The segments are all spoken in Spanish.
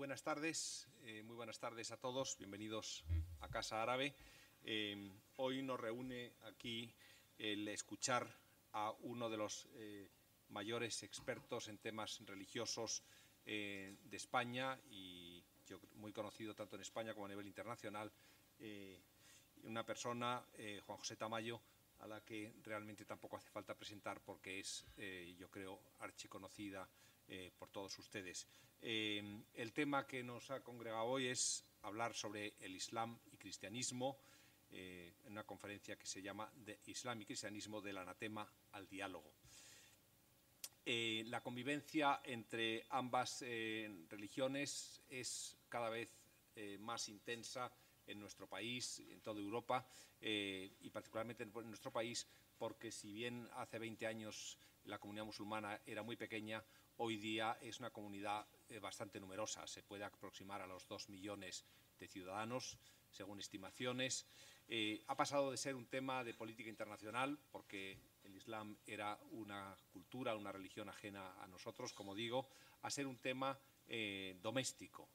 buenas tardes a todos, bienvenidos a Casa Árabe. Hoy nos reúne aquí el escuchar a uno de los mayores expertos en temas religiosos de España y muy conocido tanto en España como a nivel internacional, una persona, Juan José Tamayo, a la que realmente tampoco hace falta presentar porque es, yo creo, archiconocida por todos ustedes. El tema que nos ha congregado hoy es hablar sobre el Islam y cristianismo, en una conferencia que se llama de Islam y cristianismo, del anatema al diálogo. La convivencia entre ambas religiones es cada vez más intensa en nuestro país, en toda Europa y particularmente en nuestro país, porque si bien hace 20 años la comunidad musulmana era muy pequeña, hoy día es una comunidad bastante numerosa, se puede aproximar a los 2 millones de ciudadanos, según estimaciones. Ha pasado de ser un tema de política internacional, porque el Islam era una cultura, una religión ajena a nosotros, como digo, a ser un tema doméstico.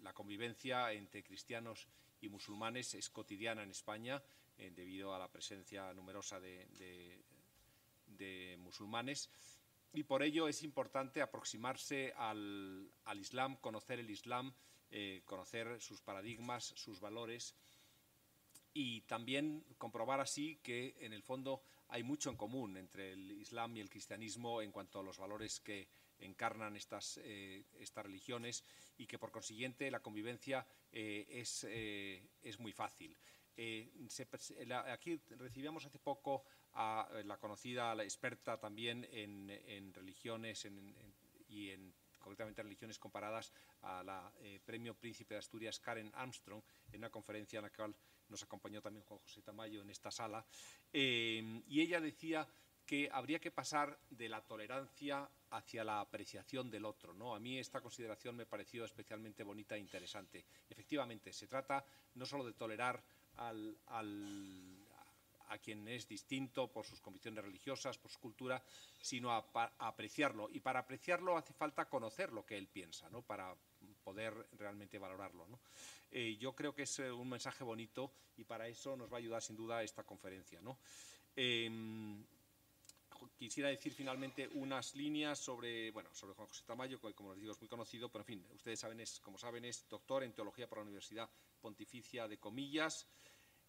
La convivencia entre cristianos y musulmanes es cotidiana en España debido a la presencia numerosa de musulmanes, y por ello es importante aproximarse al Islam, conocer el Islam, conocer sus paradigmas, sus valores, y también comprobar así que en el fondo hay mucho en común entre el Islam y el cristianismo en cuanto a los valores que encarnan estas religiones, y que por consiguiente la convivencia es muy fácil. Aquí recibíamos hace poco a la conocida, la experta también en religiones y concretamente religiones comparadas, a la Premio Príncipe de Asturias Karen Armstrong, en una conferencia en la cual nos acompañó también Juan José Tamayo en esta sala, y ella decía que habría que pasar de la tolerancia hacia la apreciación del otro, ¿no? A mí esta consideración me pareció especialmente bonita e interesante. Efectivamente, se trata no solo de tolerar a quien es distinto por sus convicciones religiosas, por su cultura, sino a apreciarlo. Y para apreciarlo hace falta conocer lo que él piensa, ¿no?, para poder realmente valorarlo, ¿no? Yo creo que es un mensaje bonito y para eso nos va a ayudar sin duda esta conferencia, ¿no? Quisiera decir finalmente unas líneas sobre Juan José Tamayo, que como les digo es muy conocido, pero en fin, ustedes saben, como saben, es doctor en Teología por la Universidad Pontificia de Comillas,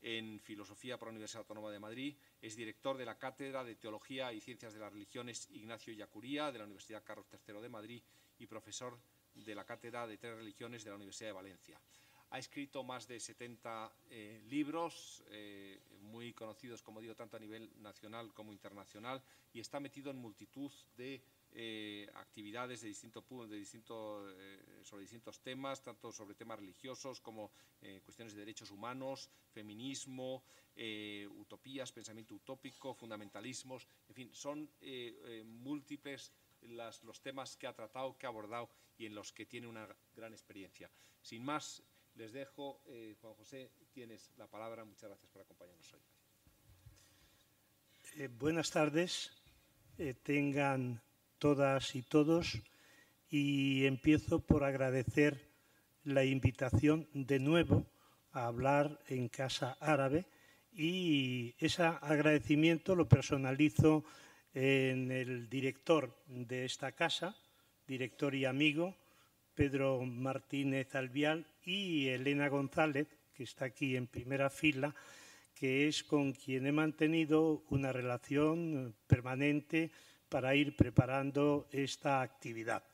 en Filosofía por la Universidad Autónoma de Madrid, es director de la Cátedra de Teología y Ciencias de las Religiones Ignacio Ellacuría de la Universidad Carlos III de Madrid y profesor de la Cátedra de Tres Religiones de la Universidad de Valencia. Ha escrito más de 70 libros, muy conocidos, como digo, tanto a nivel nacional como internacional, y está metido en multitud de actividades sobre distintos temas, tanto sobre temas religiosos como cuestiones de derechos humanos, feminismo, utopías, pensamiento utópico, fundamentalismos, en fin, son múltiples los temas que ha tratado, que ha abordado y en los que tiene una gran experiencia. Sin más, les dejo. Juan José, tienes la palabra. Muchas gracias por acompañarnos hoy. Buenas tardes, tengan todas y todos, y empiezo por agradecer la invitación de nuevo a hablar en Casa Árabe, y ese agradecimiento lo personalizo en el director de esta casa, director y amigo, Pedro Martínez Albial, y Elena González, que está aquí en primera fila, que es con quien he mantenido una relación permanente para ir preparando esta actividad.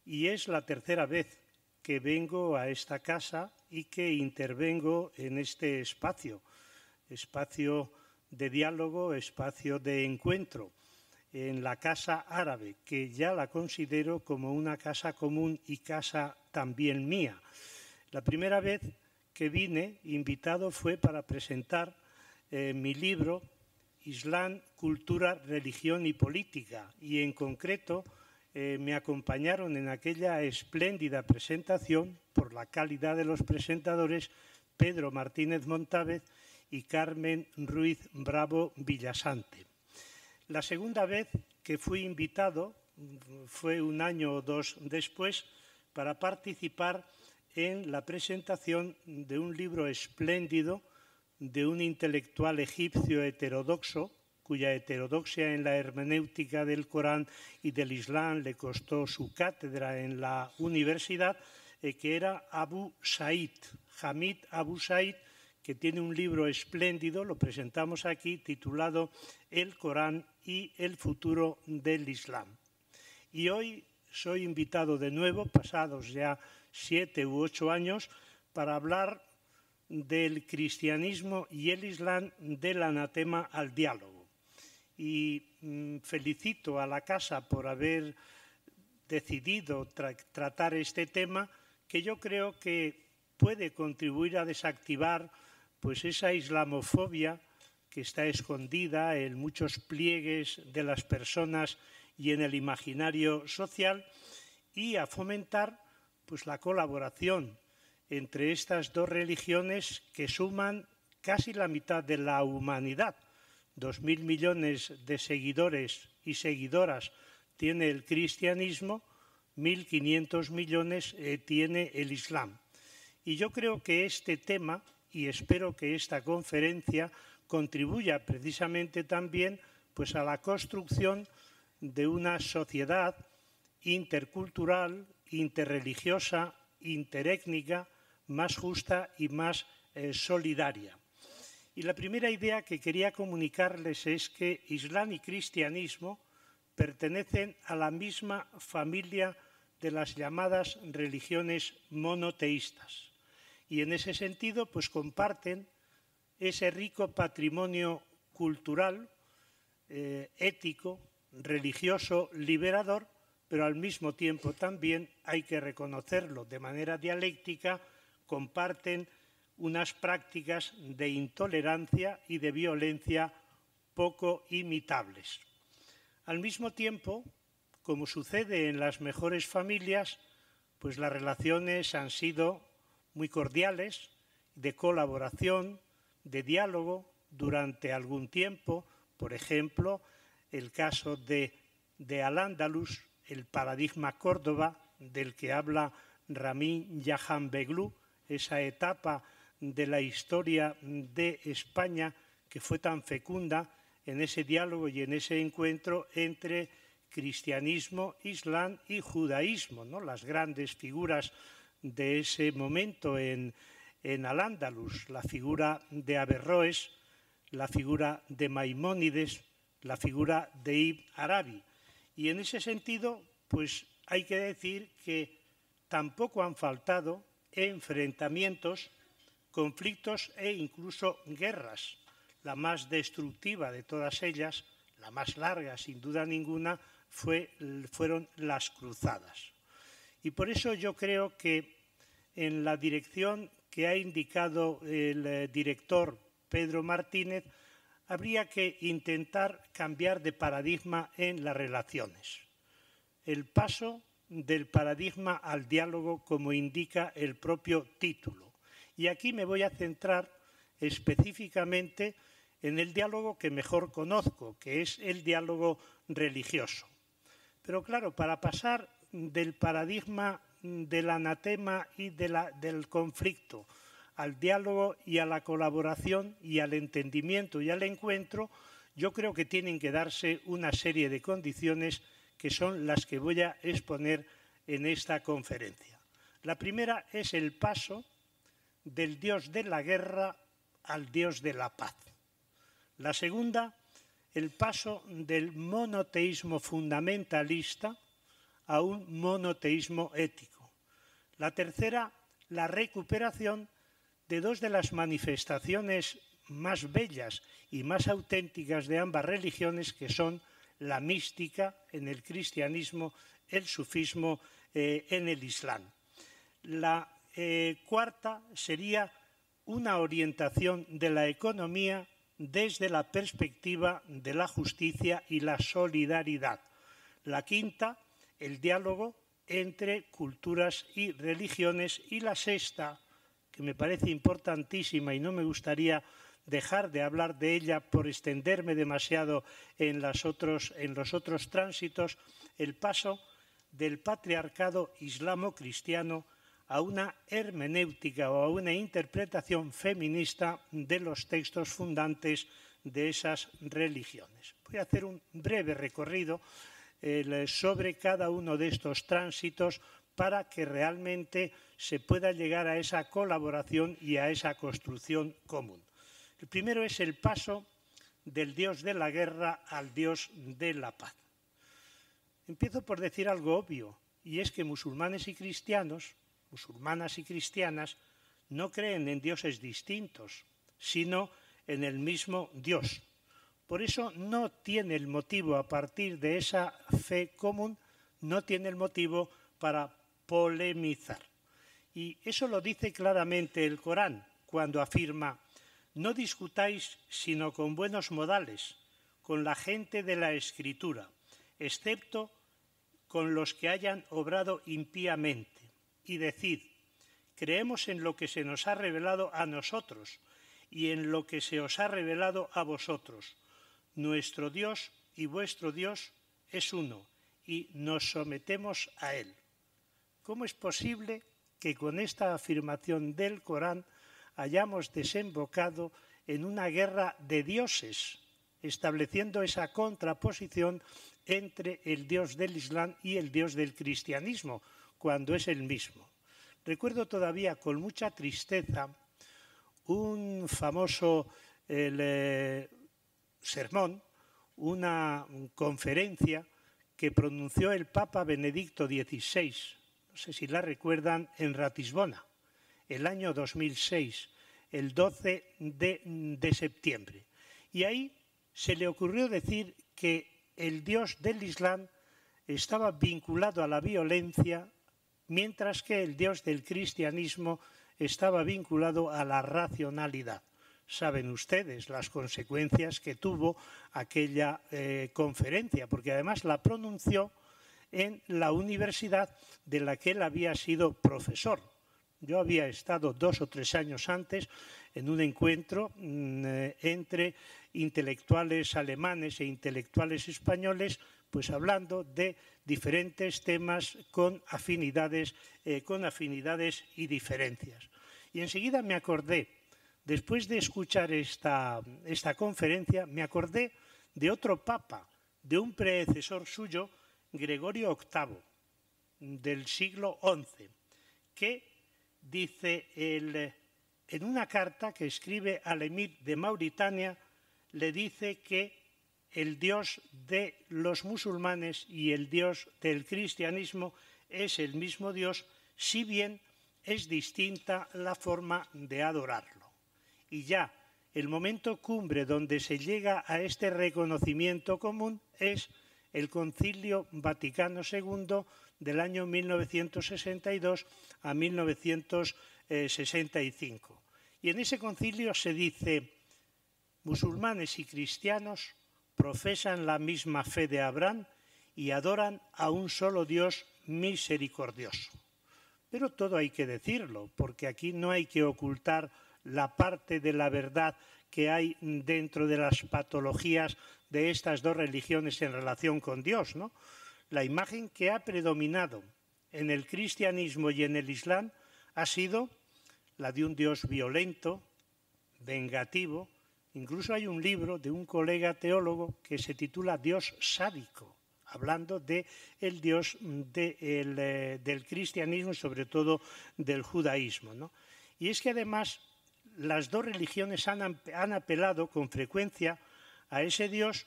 Y es la tercera vez que vengo a esta casa y que intervengo en este espacio de diálogo, espacio de encuentro, en la Casa Árabe, que ya la considero como una casa común y casa también mía. La primera vez que vine invitado fue para presentar mi libro Islam, Cultura, Religión y Política, y en concreto me acompañaron en aquella espléndida presentación, por la calidad de los presentadores, Pedro Martínez Montávez y Carmen Ruiz Bravo Villasante. La segunda vez que fui invitado fue un año o dos después para participar en la presentación de un libro espléndido de un intelectual egipcio heterodoxo, cuya heterodoxia en la hermenéutica del Corán y del Islam le costó su cátedra en la universidad, que era Abu Said, Hamid Abu Said, que tiene un libro espléndido, lo presentamos aquí, titulado El Corán y el futuro del Islam. Y hoy soy invitado de nuevo, pasados ya 7 u 8 años, para hablar del cristianismo y el Islam, del anatema al diálogo. Y felicito a la Casa por haber decidido tratar este tema, que yo creo que puede contribuir a desactivar pues esa islamofobia que está escondida en muchos pliegues de las personas y en el imaginario social, y a fomentar pues la colaboración entre estas dos religiones que suman casi la mitad de la humanidad. 2.000 millones de seguidores y seguidoras tiene el cristianismo, 1.500 millones tiene el Islam. Y yo creo que este tema, y espero que esta conferencia contribuya precisamente también pues a la construcción de una sociedad intercultural, interreligiosa, interétnica, más justa y más solidaria. Y la primera idea que quería comunicarles es que Islam y cristianismo pertenecen a la misma familia de las llamadas religiones monoteístas. Y en ese sentido, pues comparten ese rico patrimonio cultural, ético, religioso, liberador, pero al mismo tiempo también hay que reconocerlo de manera dialéctica, comparten unas prácticas de intolerancia y de violencia poco imitables. Al mismo tiempo, como sucede en las mejores familias, pues las relaciones han sido muy cordiales, de colaboración, de diálogo durante algún tiempo. Por ejemplo, el caso de Al-Ándalus, el paradigma Córdoba, del que habla Ramin Jahanbeglou, esa etapa de la historia de España que fue tan fecunda en ese diálogo y en ese encuentro entre cristianismo, islam y judaísmo, ¿no? Las grandes figuras de ese momento en Al-Ándalus, la figura de Averroes, la figura de Maimónides, la figura de Ibn Arabi. Y en ese sentido, pues hay que decir que tampoco han faltado enfrentamientos, conflictos e incluso guerras. La más destructiva de todas ellas, la más larga sin duda ninguna, fueron las cruzadas. Y por eso yo creo que en la dirección que ha indicado el director Pedro Martínez, habría que intentar cambiar de paradigma en las relaciones. El paso del paradigma al diálogo, como indica el propio título. Y aquí me voy a centrar específicamente en el diálogo que mejor conozco, que es el diálogo religioso. Pero claro, para pasar del paradigma del anatema y del conflicto al diálogo y a la colaboración y al entendimiento y al encuentro, yo creo que tienen que darse una serie de condiciones que son las que voy a exponer en esta conferencia. La primera es el paso del Dios de la guerra al Dios de la paz. La segunda, el paso del monoteísmo fundamentalista a un monoteísmo ético. La tercera, la recuperación de dos de las manifestaciones más bellas y más auténticas de ambas religiones, que son la mística en el cristianismo, el sufismo en el islam. La cuarta sería una orientación de la economía desde la perspectiva de la justicia y la solidaridad. La quinta, el diálogo entre culturas y religiones. Y la sexta, que me parece importantísima y no me gustaría dejar de hablar de ella por extenderme demasiado en los otros tránsitos, el paso del patriarcado islamo-cristiano a una hermenéutica o a una interpretación feminista de los textos fundantes de esas religiones. Voy a hacer un breve recorrido sobre cada uno de estos tránsitos para que realmente se pueda llegar a esa colaboración y a esa construcción común. El primero es el paso del Dios de la guerra al Dios de la paz. Empiezo por decir algo obvio, y es que musulmanes y cristianos, musulmanas y cristianas, no creen en dioses distintos, sino en el mismo Dios. Por eso no tiene el motivo, a partir de esa fe común, no tiene el motivo para polemizar. Y eso lo dice claramente el Corán, cuando afirma: no discutáis sino con buenos modales, con la gente de la Escritura, excepto con los que hayan obrado impíamente. Y decid: creemos en lo que se nos ha revelado a nosotros y en lo que se os ha revelado a vosotros. Nuestro Dios y vuestro Dios es uno, y nos sometemos a Él. ¿Cómo es posible que con esta afirmación del Corán hayamos desembocado en una guerra de dioses, estableciendo esa contraposición entre el Dios del Islam y el Dios del cristianismo, cuando es el mismo? Recuerdo todavía con mucha tristeza un famoso sermón, una conferencia que pronunció el Papa Benedicto XVI, no sé si la recuerdan, en Ratisbona, el año 2006, el 12 de septiembre. Y ahí se le ocurrió decir que el Dios del Islam estaba vinculado a la violencia, mientras que el Dios del cristianismo estaba vinculado a la racionalidad. Saben ustedes las consecuencias que tuvo aquella conferencia, porque además la pronunció en la universidad de la que él había sido profesor. Yo había estado 2 o 3 años antes en un encuentro entre intelectuales alemanes e intelectuales españoles, pues hablando de diferentes temas con afinidades y diferencias. Y enseguida me acordé, después de escuchar esta conferencia, me acordé de otro papa, de un predecesor suyo, Gregorio VIII, del siglo XI, que dice en una carta que escribe al emir de Mauritania, le dice que el Dios de los musulmanes y el Dios del cristianismo es el mismo Dios, si bien es distinta la forma de adorarlo. Y ya el momento cumbre donde se llega a este reconocimiento común es el Concilio Vaticano II del año 1962 a 1965. Y en ese concilio se dice: musulmanes y cristianos profesan la misma fe de Abraham y adoran a un solo Dios misericordioso. Pero todo hay que decirlo, porque aquí no hay que ocultar la parte de la verdad que hay dentro de las patologías de estas dos religiones en relación con Dios, ¿no? La imagen que ha predominado en el cristianismo y en el Islam ha sido la de un Dios violento, vengativo. Incluso hay un libro de un colega teólogo que se titula Dios sádico, hablando del Dios del cristianismo y sobre todo del judaísmo, ¿no? Y es que además las dos religiones han apelado con frecuencia a ese Dios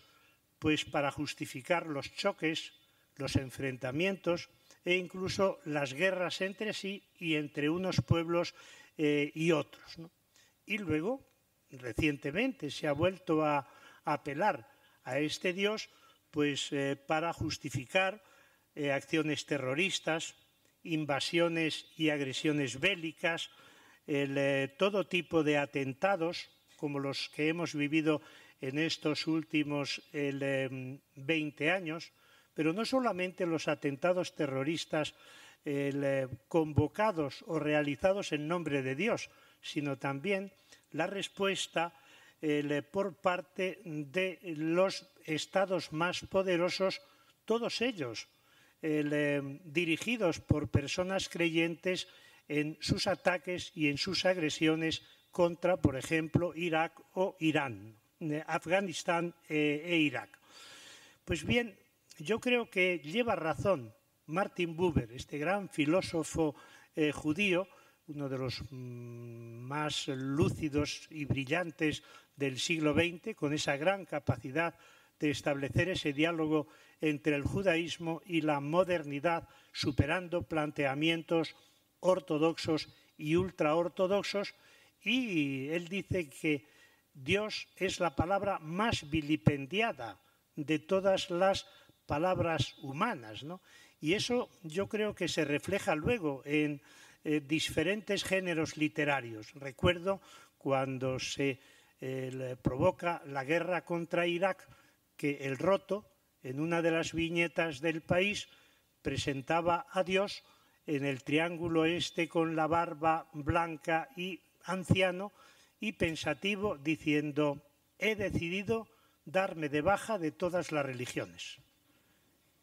pues para justificar los choques, los enfrentamientos e incluso las guerras entre sí y entre unos pueblos y otros, ¿no? Y luego, recientemente, se ha vuelto a apelar a este Dios pues, para justificar acciones terroristas, invasiones y agresiones bélicas, todo tipo de atentados, como los que hemos vivido en estos últimos 20 años, pero no solamente los atentados terroristas convocados o realizados en nombre de Dios, sino también la respuesta por parte de los estados más poderosos, todos ellos dirigidos por personas creyentes en sus ataques y en sus agresiones contra, por ejemplo, Irak o Irán, Afganistán e Irak. Pues bien, yo creo que lleva razón Martin Buber, este gran filósofo judío, uno de los más lúcidos y brillantes del siglo XX, con esa gran capacidad de establecer ese diálogo entre el judaísmo y la modernidad, superando planteamientos ortodoxos y ultraortodoxos, y él dice que Dios es la palabra más vilipendiada de todas las palabras humanas, ¿no? Y eso yo creo que se refleja luego en diferentes géneros literarios. Recuerdo cuando se provoca la guerra contra Irak, que El Roto, en una de las viñetas del País, presentaba a Dios en el triángulo este con la barba blanca y anciano y pensativo, diciendo: he decidido darme de baja de todas las religiones.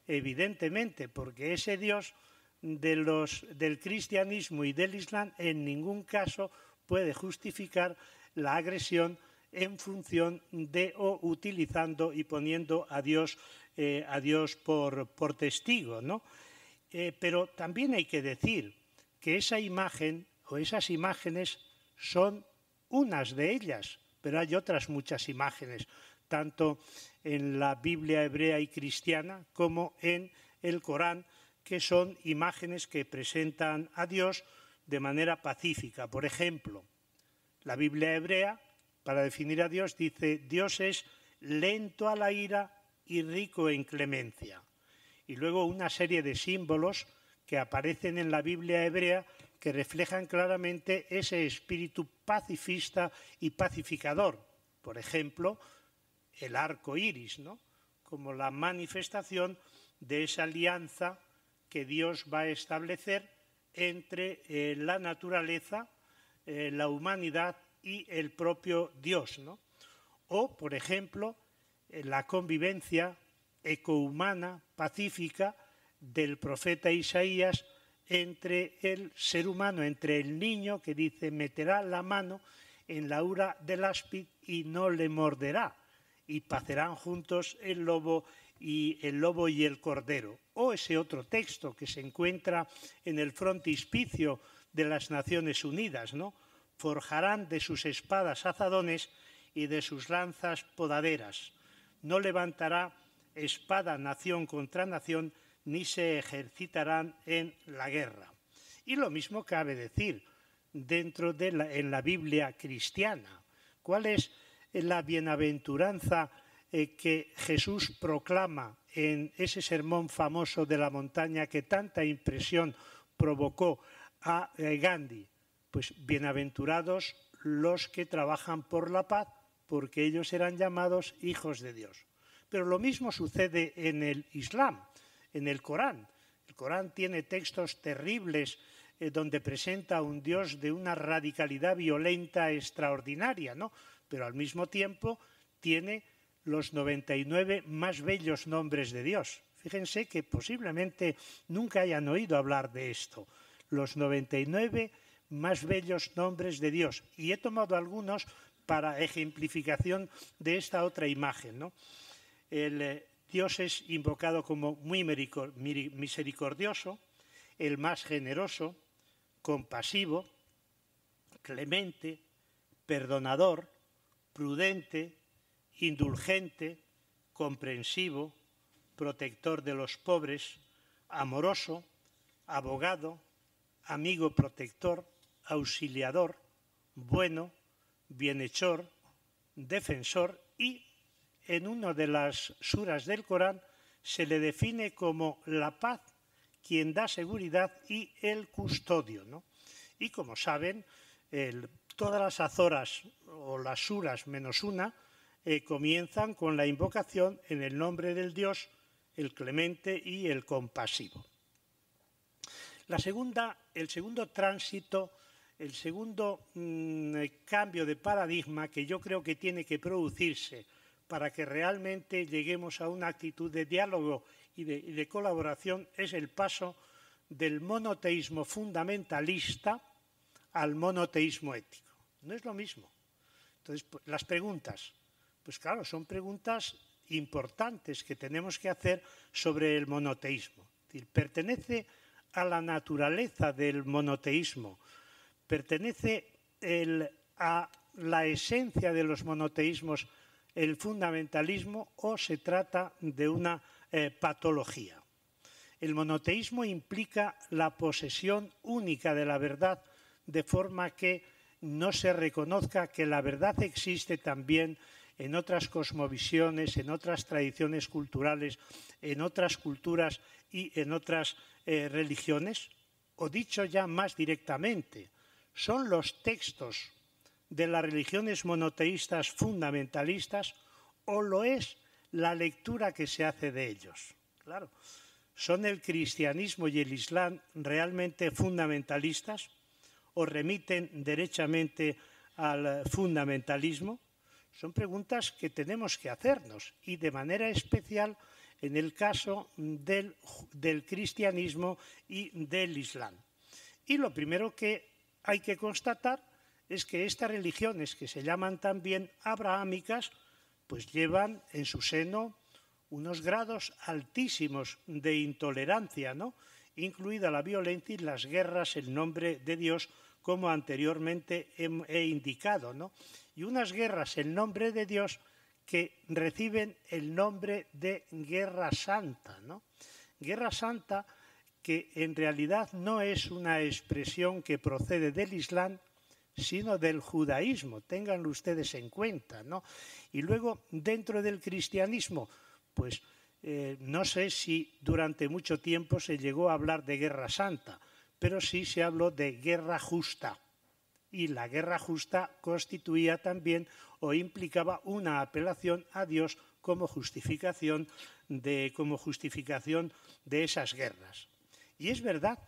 Evidentemente, porque ese Dios del cristianismo y del islam en ningún caso puede justificar la agresión en función de o utilizando y poniendo a Dios por testigo, ¿no? Pero también hay que decir que esa imagen o esas imágenes son unas de ellas, pero hay otras muchas imágenes, tanto en la Biblia hebrea y cristiana como en el Corán, que son imágenes que presentan a Dios de manera pacífica. Por ejemplo, la Biblia hebrea, para definir a Dios, dice: Dios es lento a la ira y rico en clemencia. Y luego una serie de símbolos que aparecen en la Biblia hebrea que reflejan claramente ese espíritu pacifista y pacificador. Por ejemplo, el arco iris, ¿no?, como la manifestación de esa alianza que Dios va a establecer entre la naturaleza, la humanidad y el propio Dios, ¿no? O, por ejemplo, la convivencia ecohumana, pacífica, del profeta Isaías entre el ser humano, entre el niño, que dice: meterá la mano en la ura del áspid y no le morderá, y pacerán juntos el lobo y el cordero. O ese otro texto que se encuentra en el frontispicio de las Naciones Unidas, ¿no? Forjarán de sus espadas azadones y de sus lanzas podaderas. No levantará espada nación contra nación, ni se ejercitarán en la guerra. Y lo mismo cabe decir en la Biblia cristiana. ¿Cuál es la bienaventuranza que Jesús proclama en ese sermón famoso de la montaña que tanta impresión provocó a Gandhi? Pues bienaventurados los que trabajan por la paz, porque ellos serán llamados hijos de Dios. Pero lo mismo sucede en el Islam, en el Corán. El Corán tiene textos terribles donde presenta a un Dios de una radicalidad violenta extraordinaria, ¿no? Pero al mismo tiempo tiene los 99 más bellos nombres de Dios. Fíjense que posiblemente nunca hayan oído hablar de esto. Los 99 más bellos nombres de Dios. Y he tomado algunos para ejemplificación de esta otra imagen, ¿no? Dios es invocado como muy misericordioso, el más generoso, compasivo, clemente, perdonador, prudente, indulgente, comprensivo, protector de los pobres, amoroso, abogado, amigo protector, auxiliador, bueno, bienhechor, defensor, y en una de las suras del Corán se le define como la paz, quien da seguridad, y el custodio, ¿no? Y como saben, todas las azoras o las suras menos una comienzan con la invocación en el nombre del Dios, el clemente y el compasivo. El segundo tránsito, el segundo cambio de paradigma que yo creo que tiene que producirse para que realmente lleguemos a una actitud de diálogo y de colaboración es el paso del monoteísmo fundamentalista al monoteísmo ético. No es lo mismo. Entonces, las preguntas, pues claro, son preguntas importantes que tenemos que hacer sobre el monoteísmo. Es decir, ¿pertenece a la naturaleza del monoteísmo? ¿Pertenece a la esencia de los monoteísmos el fundamentalismo o se trata de una patología? El monoteísmo implica la posesión única de la verdad, de forma que no se reconozca que la verdad existe también en otras cosmovisiones, en otras tradiciones culturales, en otras culturas y en otras religiones. O dicho ya más directamente, ¿son los textos de las religiones monoteístas fundamentalistas o lo es la lectura que se hace de ellos? Claro, ¿son el cristianismo y el islam realmente fundamentalistas o remiten derechamente al fundamentalismo? Son preguntas que tenemos que hacernos y de manera especial en el caso del cristianismo y del islam. Y lo primero que hay que constatar es que estas religiones, que se llaman también abrahámicas, pues llevan en su seno unos grados altísimos de intolerancia, ¿no? Incluida la violencia y las guerras en nombre de Dios, como anteriormente he indicado, ¿no? Y unas guerras en nombre de Dios que reciben el nombre de Guerra Santa, ¿no? Guerra Santa que en realidad no es una expresión que procede del Islam, sino del judaísmo, ténganlo ustedes en cuenta, ¿no? Y luego, dentro del cristianismo, pues no sé si durante mucho tiempo se llegó a hablar de Guerra Santa, pero sí se habló de guerra justa. Y la guerra justa constituía también o implicaba una apelación a Dios como justificación de esas guerras. Y es verdad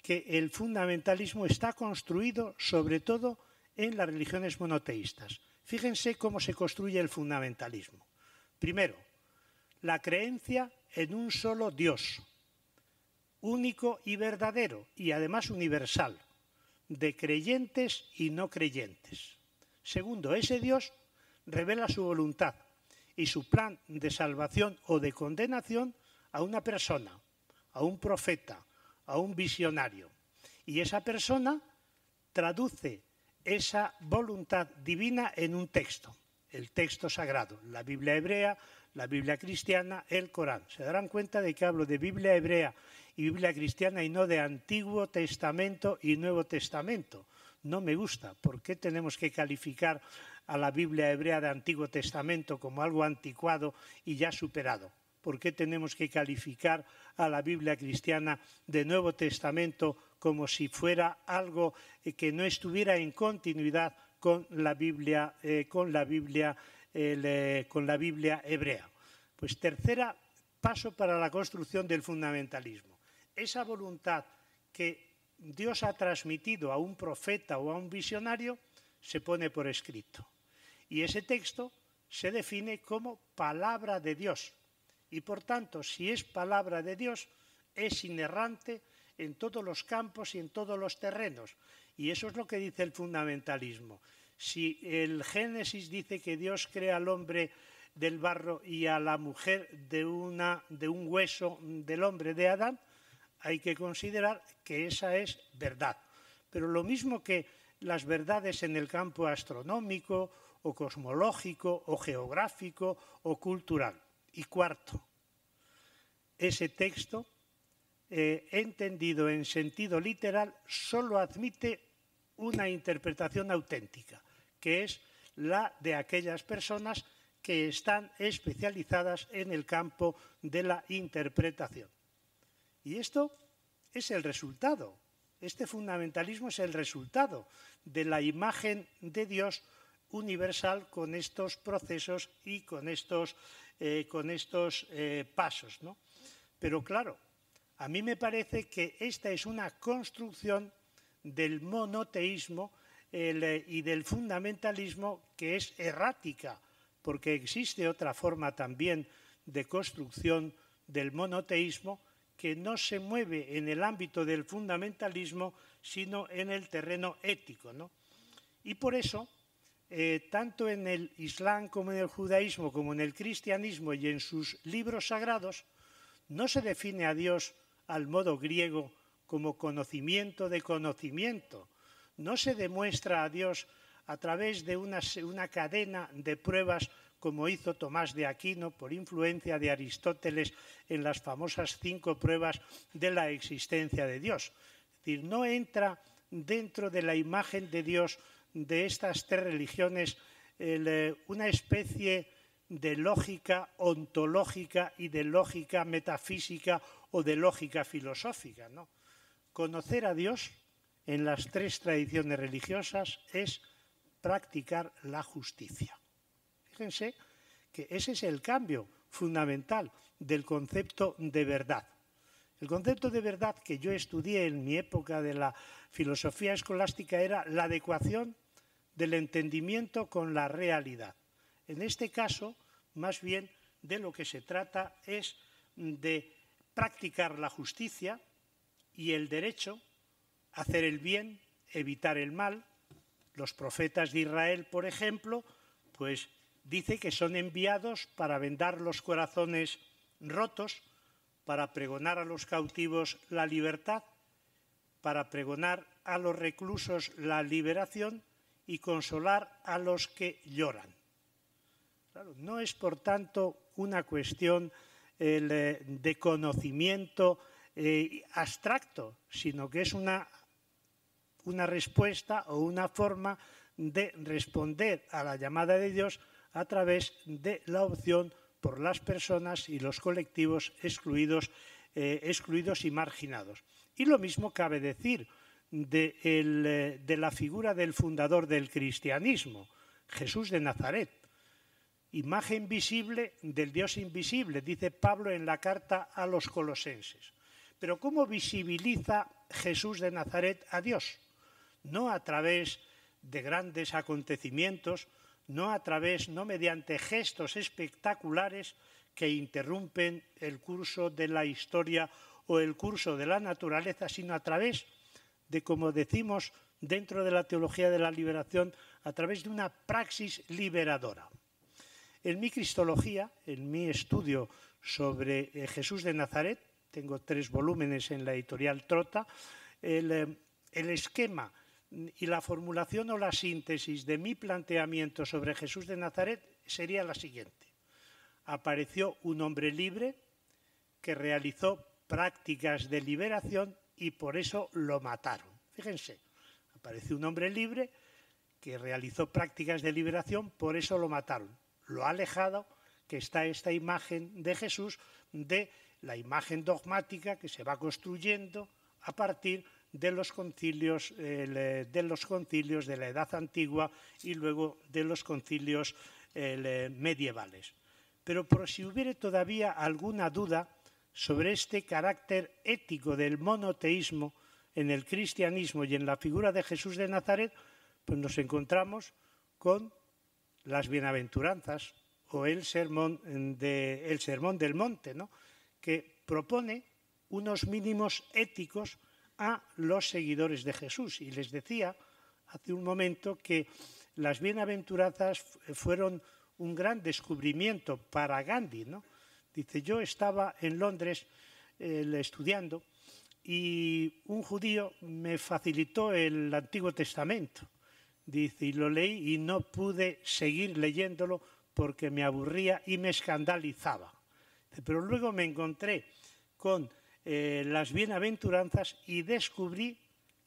que el fundamentalismo está construido sobre todo en las religiones monoteístas. Fíjense cómo se construye el fundamentalismo. Primero, la creencia en un solo Dios, único y verdadero, y además universal, de creyentes y no creyentes. Segundo, ese Dios revela su voluntad y su plan de salvación o de condenación a una persona, a un profeta, a un visionario. Y esa persona traduce esa voluntad divina en un texto, el texto sagrado, la Biblia hebrea, la Biblia cristiana, el Corán. Se darán cuenta de que hablo de Biblia hebrea y Biblia cristiana y no de Antiguo Testamento y Nuevo Testamento. No me gusta. ¿Por qué tenemos que calificar a la Biblia hebrea de Antiguo Testamento como algo anticuado y ya superado? ¿Por qué tenemos que calificar a la Biblia cristiana de Nuevo Testamento como si fuera algo que no estuviera en continuidad con la Biblia hebrea? Pues tercera paso para la construcción del fundamentalismo. Esa voluntad que Dios ha transmitido a un profeta o a un visionario se pone por escrito. Y ese texto se define como palabra de Dios. Y por tanto, si es palabra de Dios, es inerrante en todos los campos y en todos los terrenos. Y eso es lo que dice el fundamentalismo. Si el Génesis dice que Dios crea al hombre del barro y a la mujer de un hueso del hombre de Adán, hay que considerar que esa es verdad. Pero lo mismo que las verdades en el campo astronómico o cosmológico o geográfico o cultural. Y cuarto, ese texto, entendido en sentido literal, solo admite una interpretación auténtica, que es la de aquellas personas que están especializadas en el campo de la interpretación. Y esto es el resultado, este fundamentalismo es el resultado de la imagen de Dios universal con estos procesos y con estos pasos, ¿no? Pero claro, a mí me parece que esta es una construcción del monoteísmo y del fundamentalismo que es errática, porque existe otra forma también de construcción del monoteísmo, que no se mueve en el ámbito del fundamentalismo, sino en el terreno ético, ¿no? Y por eso, tanto en el Islam como en el judaísmo, como en el cristianismo y en sus libros sagrados, no se define a Dios al modo griego como conocimiento de conocimiento. No se demuestra a Dios a través de una cadena de pruebas como hizo Tomás de Aquino por influencia de Aristóteles en las famosas 5 pruebas de la existencia de Dios. Es decir, no entra dentro de la imagen de Dios de estas 3 religiones una especie de lógica ontológica y de lógica metafísica o de lógica filosófica, ¿no? Conocer a Dios en las 3 tradiciones religiosas es practicar la justicia. Fíjense que ese es el cambio fundamental del concepto de verdad. El concepto de verdad que yo estudié en mi época de la filosofía escolástica era la adecuación del entendimiento con la realidad. En este caso, más bien, de lo que se trata es de practicar la justicia y el derecho, hacer el bien, evitar el mal. Los profetas de Israel, por ejemplo, pues dice que son enviados para vendar los corazones rotos, para pregonar a los cautivos la libertad, para pregonar a los reclusos la liberación y consolar a los que lloran. Claro, no es, por tanto, una cuestión de conocimiento abstracto, sino que es una respuesta o una forma de responder a la llamada de Dios a través de la opción por las personas y los colectivos excluidos y marginados. Y lo mismo cabe decir de la figura del fundador del cristianismo, Jesús de Nazaret. Imagen visible del Dios invisible, dice Pablo en la carta a los colosenses. Pero ¿cómo visibiliza Jesús de Nazaret a Dios? No a través de grandes acontecimientos, no mediante gestos espectaculares que interrumpen el curso de la historia o el curso de la naturaleza, sino a través de, como decimos dentro de la teología de la liberación, a través de una praxis liberadora. En mi cristología, en mi estudio sobre Jesús de Nazaret, tengo 3 volúmenes en la editorial Trota, el esquema y la formulación o la síntesis de mi planteamiento sobre Jesús de Nazaret sería la siguiente. Apareció un hombre libre que realizó prácticas de liberación y por eso lo mataron. Fíjense, apareció un hombre libre que realizó prácticas de liberación, por eso lo mataron. Lo alejado que está esta imagen de Jesús de la imagen dogmática que se va construyendo a partir de los concilios de la Edad Antigua y luego de los concilios medievales. Pero por si hubiera todavía alguna duda sobre este carácter ético del monoteísmo en el cristianismo y en la figura de Jesús de Nazaret, pues nos encontramos con las bienaventuranzas o el sermón del monte, ¿no? Que propone unos mínimos éticos a los seguidores de Jesús. Y les decía hace un momento que las bienaventuranzas fueron un gran descubrimiento para Gandhi, ¿no? Dice, yo estaba en Londres estudiando y un judío me facilitó el Antiguo Testamento. Dice, y lo leí y no pude seguir leyéndolo porque me aburría y me escandalizaba. Dice, pero luego me encontré con las bienaventuranzas y descubrí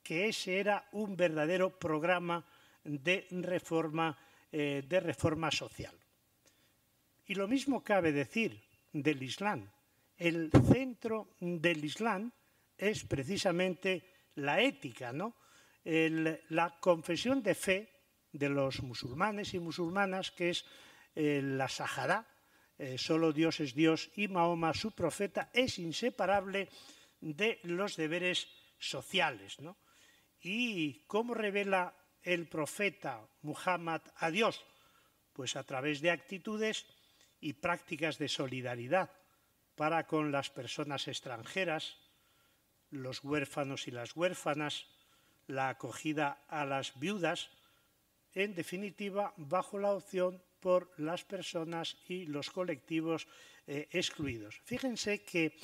que ese era un verdadero programa de reforma social. Y lo mismo cabe decir del Islam. El centro del Islam es precisamente la ética, ¿no? La confesión de fe de los musulmanes y musulmanas, que es la Shahadá, solo Dios es Dios y Mahoma su profeta, es inseparable de los deberes sociales, ¿no? ¿Y cómo revela el profeta Muhammad a Dios? Pues a través de actitudes y prácticas de solidaridad, para con las personas extranjeras, los huérfanos y las huérfanas, la acogida a las viudas, en definitiva, bajo la opción por las personas y los colectivos excluidos. Fíjense que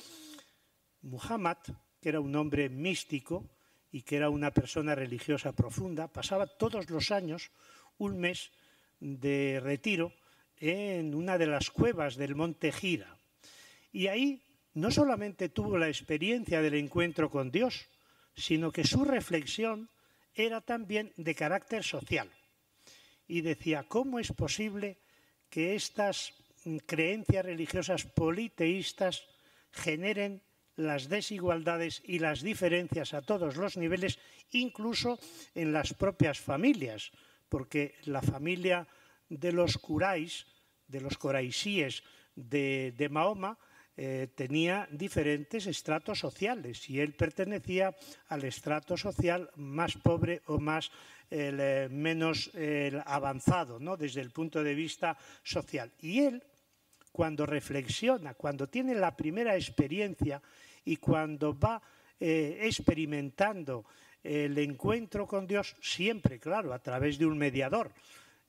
Muhammad, que era un hombre místico y que era una persona religiosa profunda, pasaba todos los años un mes de retiro en una de las cuevas del monte Gira. Y ahí no solamente tuvo la experiencia del encuentro con Dios, sino que su reflexión era también de carácter social. Y decía, ¿cómo es posible que estas creencias religiosas politeístas generen las desigualdades y las diferencias a todos los niveles, incluso en las propias familias? Porque la familia de los Quraysh, de los Quraisíes de Mahoma, tenía diferentes estratos sociales y él pertenecía al estrato social más pobre o menos avanzado, ¿no?, desde el punto de vista social. Y él, cuando reflexiona, cuando tiene la primera experiencia y cuando va experimentando el encuentro con Dios, siempre, claro, a través de un mediador.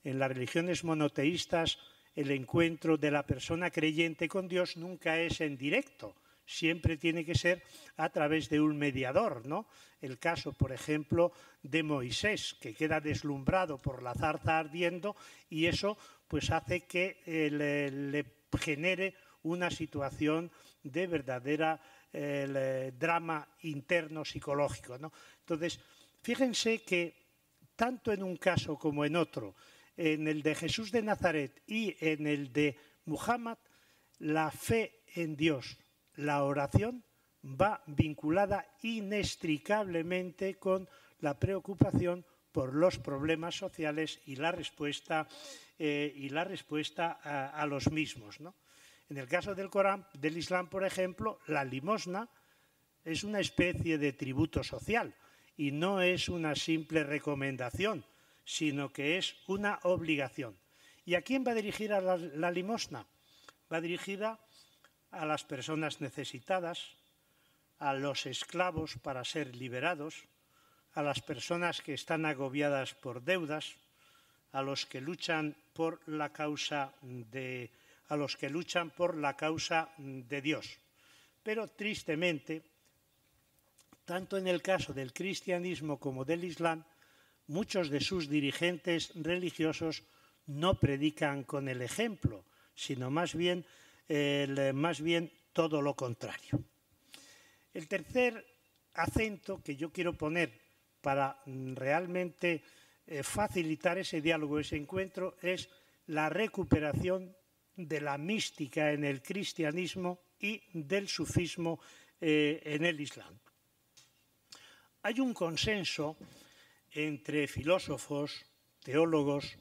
En las religiones monoteístas, el encuentro de la persona creyente con Dios nunca es en directo, siempre tiene que ser a través de un mediador, ¿no? El caso, por ejemplo, de Moisés, que queda deslumbrado por la zarza ardiendo y eso pues hace que le genere una situación de verdadera drama interno psicológico, ¿no? Entonces, fíjense que tanto en un caso como en otro, en el de Jesús de Nazaret y en el de Muhammad, la fe en Dios, la oración, va vinculada inextricablemente con la preocupación por los problemas sociales y la respuesta a los mismos, ¿no? En el caso del Corán, del Islam, por ejemplo, la limosna es una especie de tributo social y no es una simple recomendación, sino que es una obligación. ¿Y a quién va dirigida la limosna? Va dirigida a las personas necesitadas, a los esclavos para ser liberados, a las personas que están agobiadas por deudas, a los que luchan por la causa de Dios. Pero tristemente, tanto en el caso del cristianismo como del Islam, muchos de sus dirigentes religiosos no predican con el ejemplo, sino más bien todo lo contrario. El tercer acento que yo quiero poner para realmente facilitar ese diálogo, ese encuentro, es la recuperación de la mística en el cristianismo y del sufismo en el Islam. Hay un consenso entre filósofos, teólogos,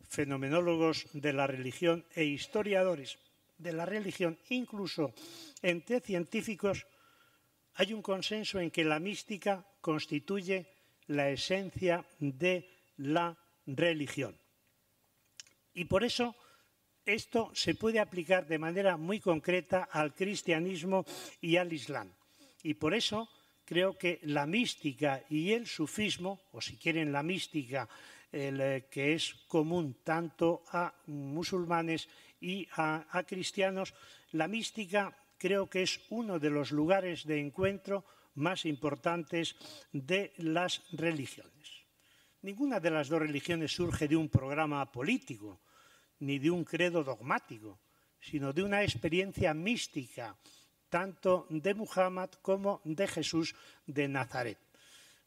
fenomenólogos de la religión e historiadores de la religión, incluso entre científicos, hay un consenso en que la mística constituye la esencia de la religión. Y por eso esto se puede aplicar de manera muy concreta al cristianismo y al Islam. Y por eso creo que la mística y el sufismo, o si quieren la mística que es común tanto a musulmanes y a cristianos, la mística creo que es uno de los lugares de encuentro más importantes de las religiones. Ninguna de las dos religiones surge de un programa político, ni de un credo dogmático, sino de una experiencia mística, tanto de Muhammad como de Jesús de Nazaret.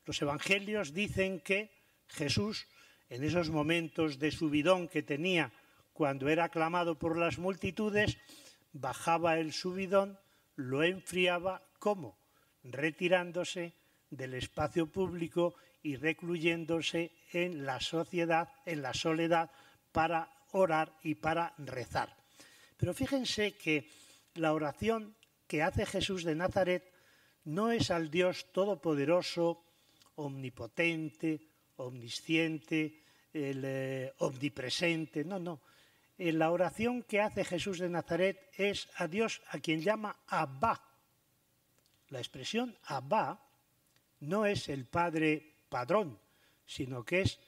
Los evangelios dicen que Jesús, en esos momentos de subidón que tenía cuando era aclamado por las multitudes, bajaba el subidón, lo enfriaba, ¿cómo? Retirándose del espacio público y recluyéndose en la sociedad, en la soledad, para orar y para rezar. Pero fíjense que la oración que hace Jesús de Nazaret no es al Dios todopoderoso, omnipotente, omnisciente, omnipresente, no. la oración que hace Jesús de Nazaret es a Dios a quien llama Abba. La expresión Abba no es el padre padrón, sino que es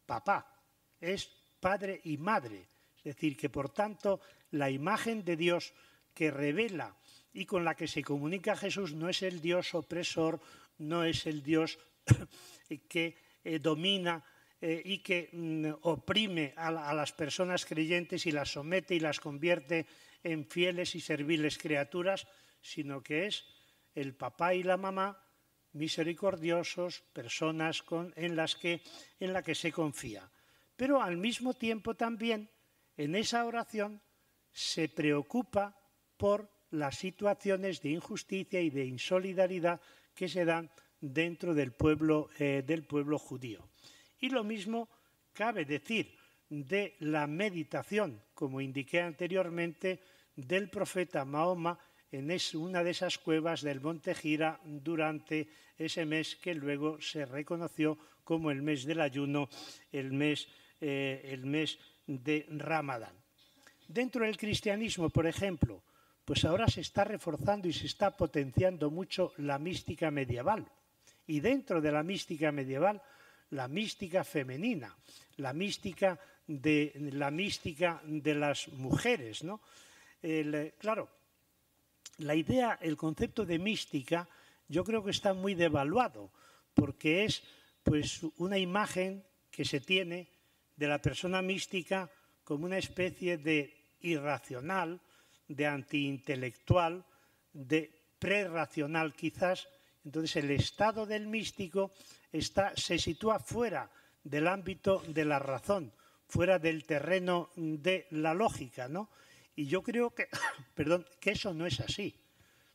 papá, es padre y madre. Es decir, que por tanto la imagen de Dios que revela y con la que se comunica Jesús no es el Dios opresor, no es el Dios que domina y que oprime a las personas creyentes y las somete y las convierte en fieles y serviles criaturas, sino que es el papá y la mamá misericordiosos, personas en la que se confía. Pero al mismo tiempo también en esa oración se preocupa por las situaciones de injusticia y de insolidaridad que se dan dentro del pueblo judío. Y lo mismo cabe decir de la meditación, como indiqué anteriormente, del profeta Mahoma en una de esas cuevas del monte Gira durante ese mes que luego se reconoció como el mes del ayuno, el mes de Ramadán. Dentro del cristianismo, por ejemplo, pues ahora se está reforzando y se está potenciando mucho la mística medieval. Y dentro de la mística medieval, la mística femenina, la mística de las mujeres, ¿no? Claro, la idea, el concepto de mística, yo creo que está muy devaluado, porque es pues una imagen que se tiene de la persona mística como una especie de irracional, de antiintelectual, de prerracional quizás. Entonces el estado del místico se sitúa fuera del ámbito de la razón, fuera del terreno de la lógica, ¿no? Y yo creo que, que eso no es así.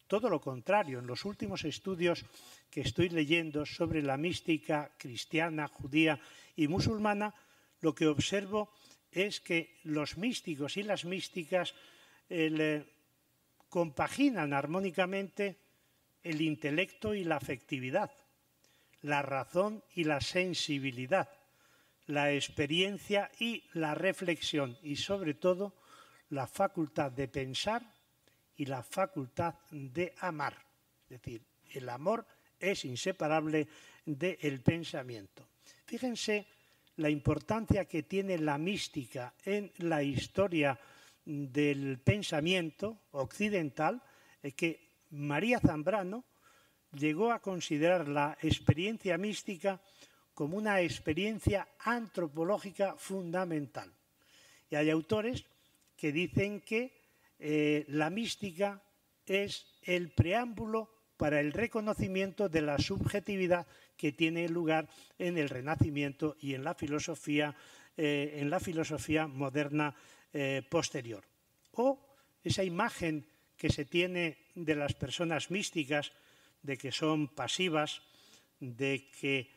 Todo lo contrario, en los últimos estudios que estoy leyendo sobre la mística cristiana, judía y musulmana, lo que observo es que los místicos y las místicas compaginan armónicamente el intelecto y la afectividad, la razón y la sensibilidad, la experiencia y la reflexión y, sobre todo, la facultad de pensar y la facultad de amar. Es decir, el amor es inseparable del pensamiento. Fíjense la importancia que tiene la mística en la historia del pensamiento occidental, que María Zambrano llegó a considerar la experiencia mística como una experiencia antropológica fundamental. Y hay autores que dicen que la mística es el preámbulo para el reconocimiento de la subjetividad que tiene lugar en el Renacimiento y en la filosofía moderna posterior. O esa imagen que se tiene de las personas místicas, de que son pasivas, de que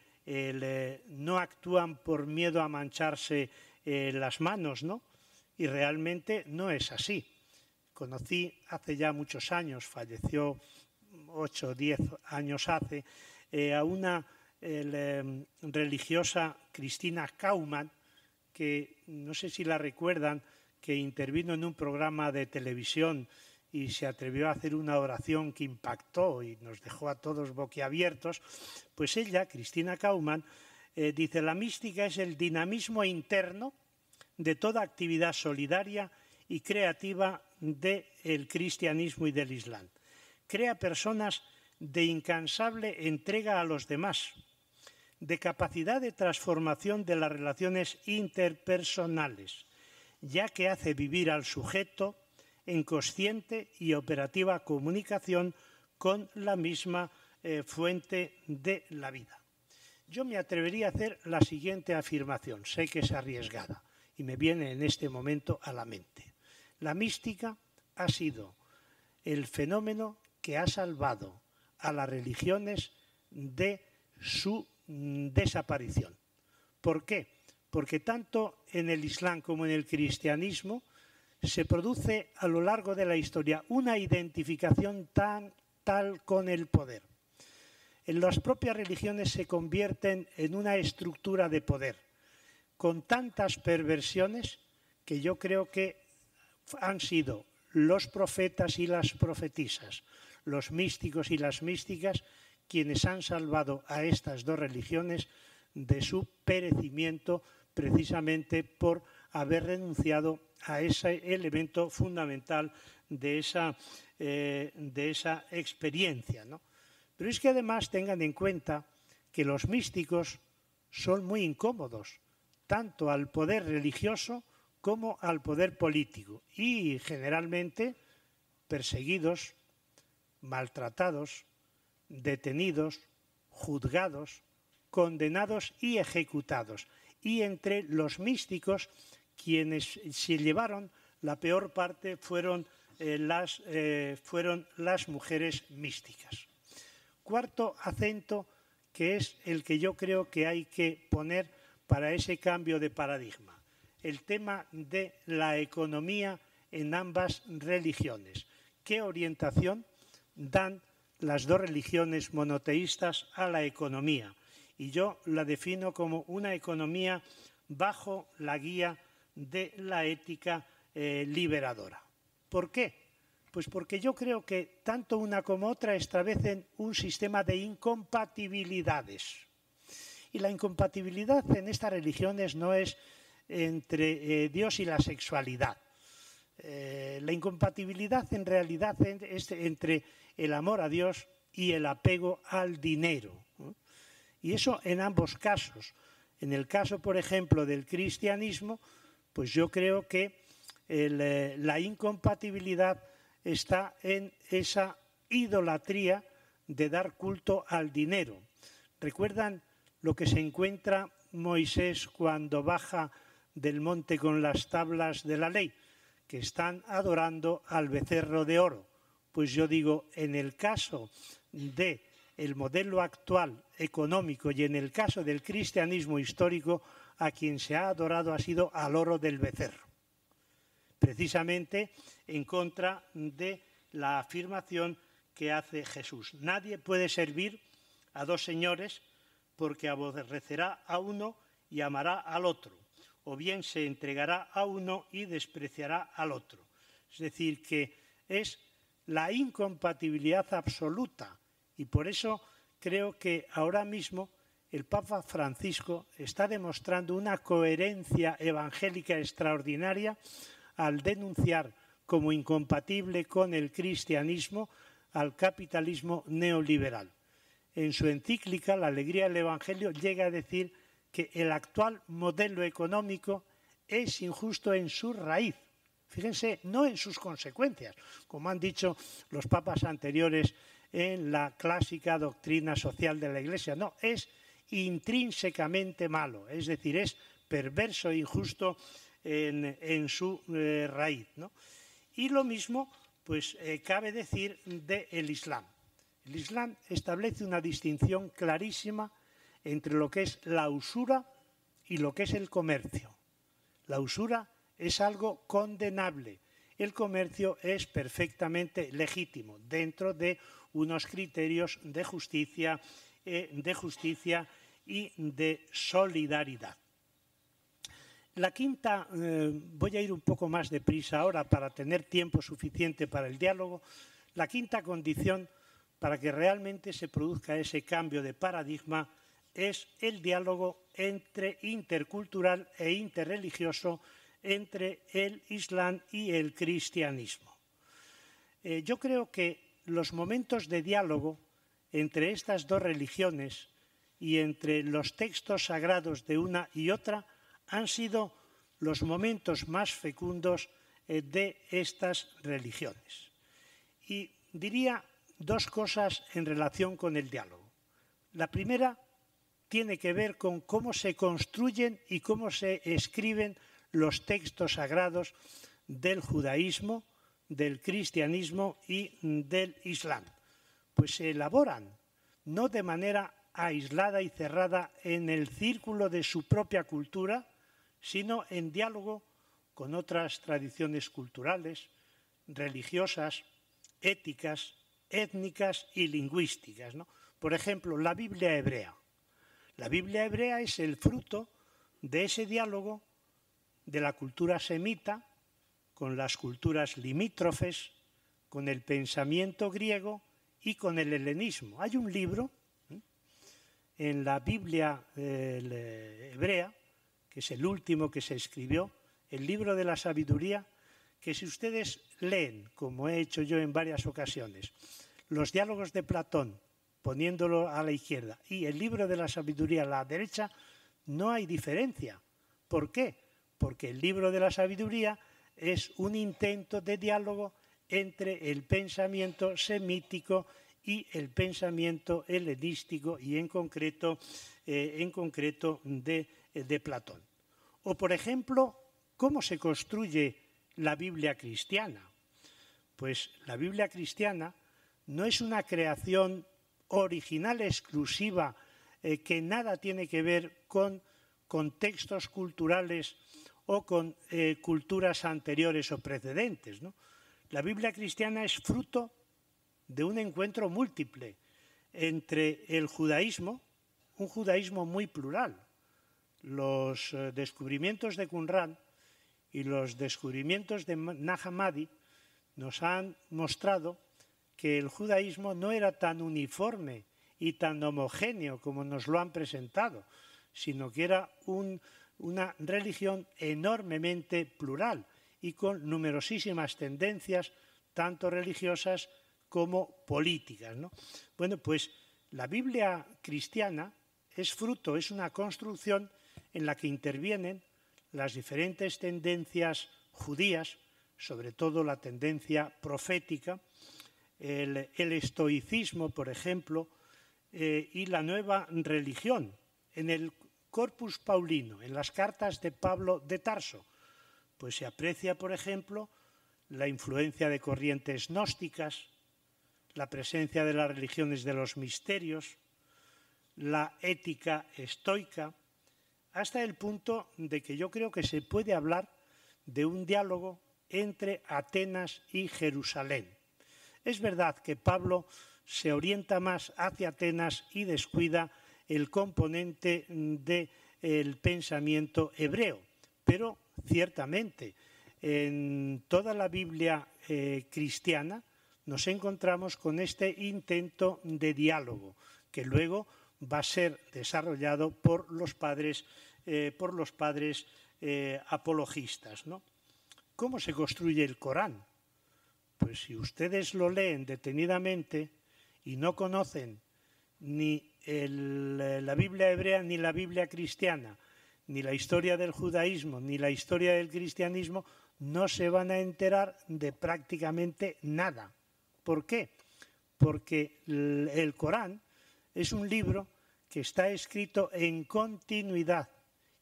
no actúan por miedo a mancharse las manos, ¿no? Y realmente no es así. Conocí hace ya muchos años, falleció 8 o 10 años hace, a una religiosa Cristina Kaumann, que no sé si la recuerdan, que intervino en un programa de televisión y se atrevió a hacer una oración que impactó y nos dejó a todos boquiabiertos. Pues ella, Cristina Kaumann, dice: la mística es el dinamismo interno de toda actividad solidaria y creativa del cristianismo y del Islam. Crea personas de incansable entrega a los demás, de capacidad de transformación de las relaciones interpersonales, ya que hace vivir al sujeto en consciente y operativa comunicación con la misma fuente de la vida. Yo me atrevería a hacer la siguiente afirmación, sé que es arriesgada y me viene en este momento a la mente. La mística ha sido el fenómeno que ha salvado a las religiones de su desaparición. ¿Por qué? Porque tanto en el Islam como en el cristianismo se produce a lo largo de la historia una identificación tal con el poder. En las propias religiones se convierten en una estructura de poder, con tantas perversiones que yo creo que han sido los profetas y las profetisas, los místicos y las místicas, quienes han salvado a estas dos religiones de su perecimiento precisamente por haber renunciado a ese elemento fundamental de esa experiencia, ¿no? Pero es que además tengan en cuenta que los místicos son muy incómodos, tanto al poder religioso como al poder político, y generalmente perseguidos, maltratados, detenidos, juzgados, condenados y ejecutados. Y entre los místicos, quienes se llevaron la peor parte fueron las mujeres místicas. Cuarto acento, que es el que yo creo que hay que poner para ese cambio de paradigma, el tema de la economía en ambas religiones. ¿Qué orientación dan las dos religiones monoteístas a la economía? Y yo la defino como una economía bajo la guía de la ética liberadora. ¿Por qué? Pues porque yo creo que tanto una como otra establecen un sistema de incompatibilidades. Y la incompatibilidad en estas religiones no es entre Dios y la sexualidad. La incompatibilidad en realidad es entre el amor a Dios y el apego al dinero, ¿no? Y eso en ambos casos. En el caso, por ejemplo, del cristianismo, pues yo creo que la incompatibilidad está en esa idolatría de dar culto al dinero. ¿Recuerdan lo que se encuentra Moisés cuando baja del monte con las tablas de la ley? Que están adorando al becerro de oro. Pues yo digo, en el caso del modelo actual económico y en el caso del cristianismo histórico, a quien se ha adorado ha sido al oro del becerro. Precisamente en contra de la afirmación que hace Jesús. Nadie puede servir a dos señores porque aborrecerá a uno y amará al otro, o bien se entregará a uno y despreciará al otro. Es decir, que es la incompatibilidad absoluta, y por eso creo que ahora mismo el Papa Francisco está demostrando una coherencia evangélica extraordinaria al denunciar como incompatible con el cristianismo al capitalismo neoliberal. En su encíclica, La alegría del Evangelio, llega a decir que el actual modelo económico es injusto en su raíz. Fíjense, no en sus consecuencias, como han dicho los papas anteriores en la clásica doctrina social de la Iglesia. No, es intrínsecamente malo, es decir, es perverso e injusto en su raíz, ¿no? Y lo mismo, pues, cabe decir del Islam. El Islam establece una distinción clarísima entre lo que es la usura y lo que es el comercio. La usura es algo condenable. El comercio es perfectamente legítimo dentro de unos criterios de justicia y de solidaridad. La quinta, voy a ir un poco más deprisa ahora para tener tiempo suficiente para el diálogo. La quinta condición para que realmente se produzca ese cambio de paradigma es el diálogo intercultural e interreligioso entre el Islam y el cristianismo. Yo creo que los momentos de diálogo entre estas dos religiones y entre los textos sagrados de una y otra han sido los momentos más fecundos de estas religiones. Y diría dos cosas en relación con el diálogo. La primera tiene que ver con cómo se construyen y cómo se escriben los textos sagrados del judaísmo, del cristianismo y del islam. Pues se elaboran no de manera aislada y cerrada en el círculo de su propia cultura, sino en diálogo con otras tradiciones culturales, religiosas, éticas, étnicas y lingüísticas, ¿no? Por ejemplo, la Biblia hebrea. La Biblia hebrea es el fruto de ese diálogo de la cultura semita con las culturas limítrofes, con el pensamiento griego y con el helenismo. Hay un libro en la Biblia hebrea, que es el último que se escribió, el libro de la sabiduría, que si ustedes leen, como he hecho yo en varias ocasiones, los diálogos de Platón, poniéndolo a la izquierda, y el libro de la sabiduría a la derecha, no hay diferencia. ¿Por qué? Porque el libro de la sabiduría es un intento de diálogo entre el pensamiento semítico y el pensamiento helenístico y en concreto de Platón. O, por ejemplo, ¿cómo se construye la Biblia cristiana? Pues la Biblia cristiana no es una creación original exclusiva que nada tiene que ver con contextos culturales o con culturas anteriores o precedentes, ¿no? La Biblia cristiana es fruto de un encuentro múltiple entre el judaísmo, un judaísmo muy plural. Los descubrimientos de Qumran y los descubrimientos de Nag Hammadi nos han mostrado que el judaísmo no era tan uniforme y tan homogéneo como nos lo han presentado, sino que era una religión enormemente plural y con numerosísimas tendencias, tanto religiosas como políticas, ¿no? Bueno, pues la Biblia cristiana es una construcción en la que intervienen las diferentes tendencias judías, sobre todo la tendencia profética, el estoicismo, por ejemplo, y la nueva religión. En el Corpus Paulino, en las cartas de Pablo de Tarso, pues se aprecia, por ejemplo, la influencia de corrientes gnósticas, la presencia de las religiones de los misterios, la ética estoica, hasta el punto de que yo creo que se puede hablar de un diálogo entre Atenas y Jerusalén. Es verdad que Pablo se orienta más hacia Atenas y descuida el componente del pensamiento hebreo, pero ciertamente en toda la Biblia cristiana nos encontramos con este intento de diálogo que luego va a ser desarrollado por los padres apologistas, ¿no? ¿Cómo se construye el Corán? Pues si ustedes lo leen detenidamente y no conocen ni la Biblia hebrea ni la Biblia cristiana, ni la historia del judaísmo, ni la historia del cristianismo, no se van a enterar de prácticamente nada. ¿Por qué? Porque el Corán es un libro que está escrito en continuidad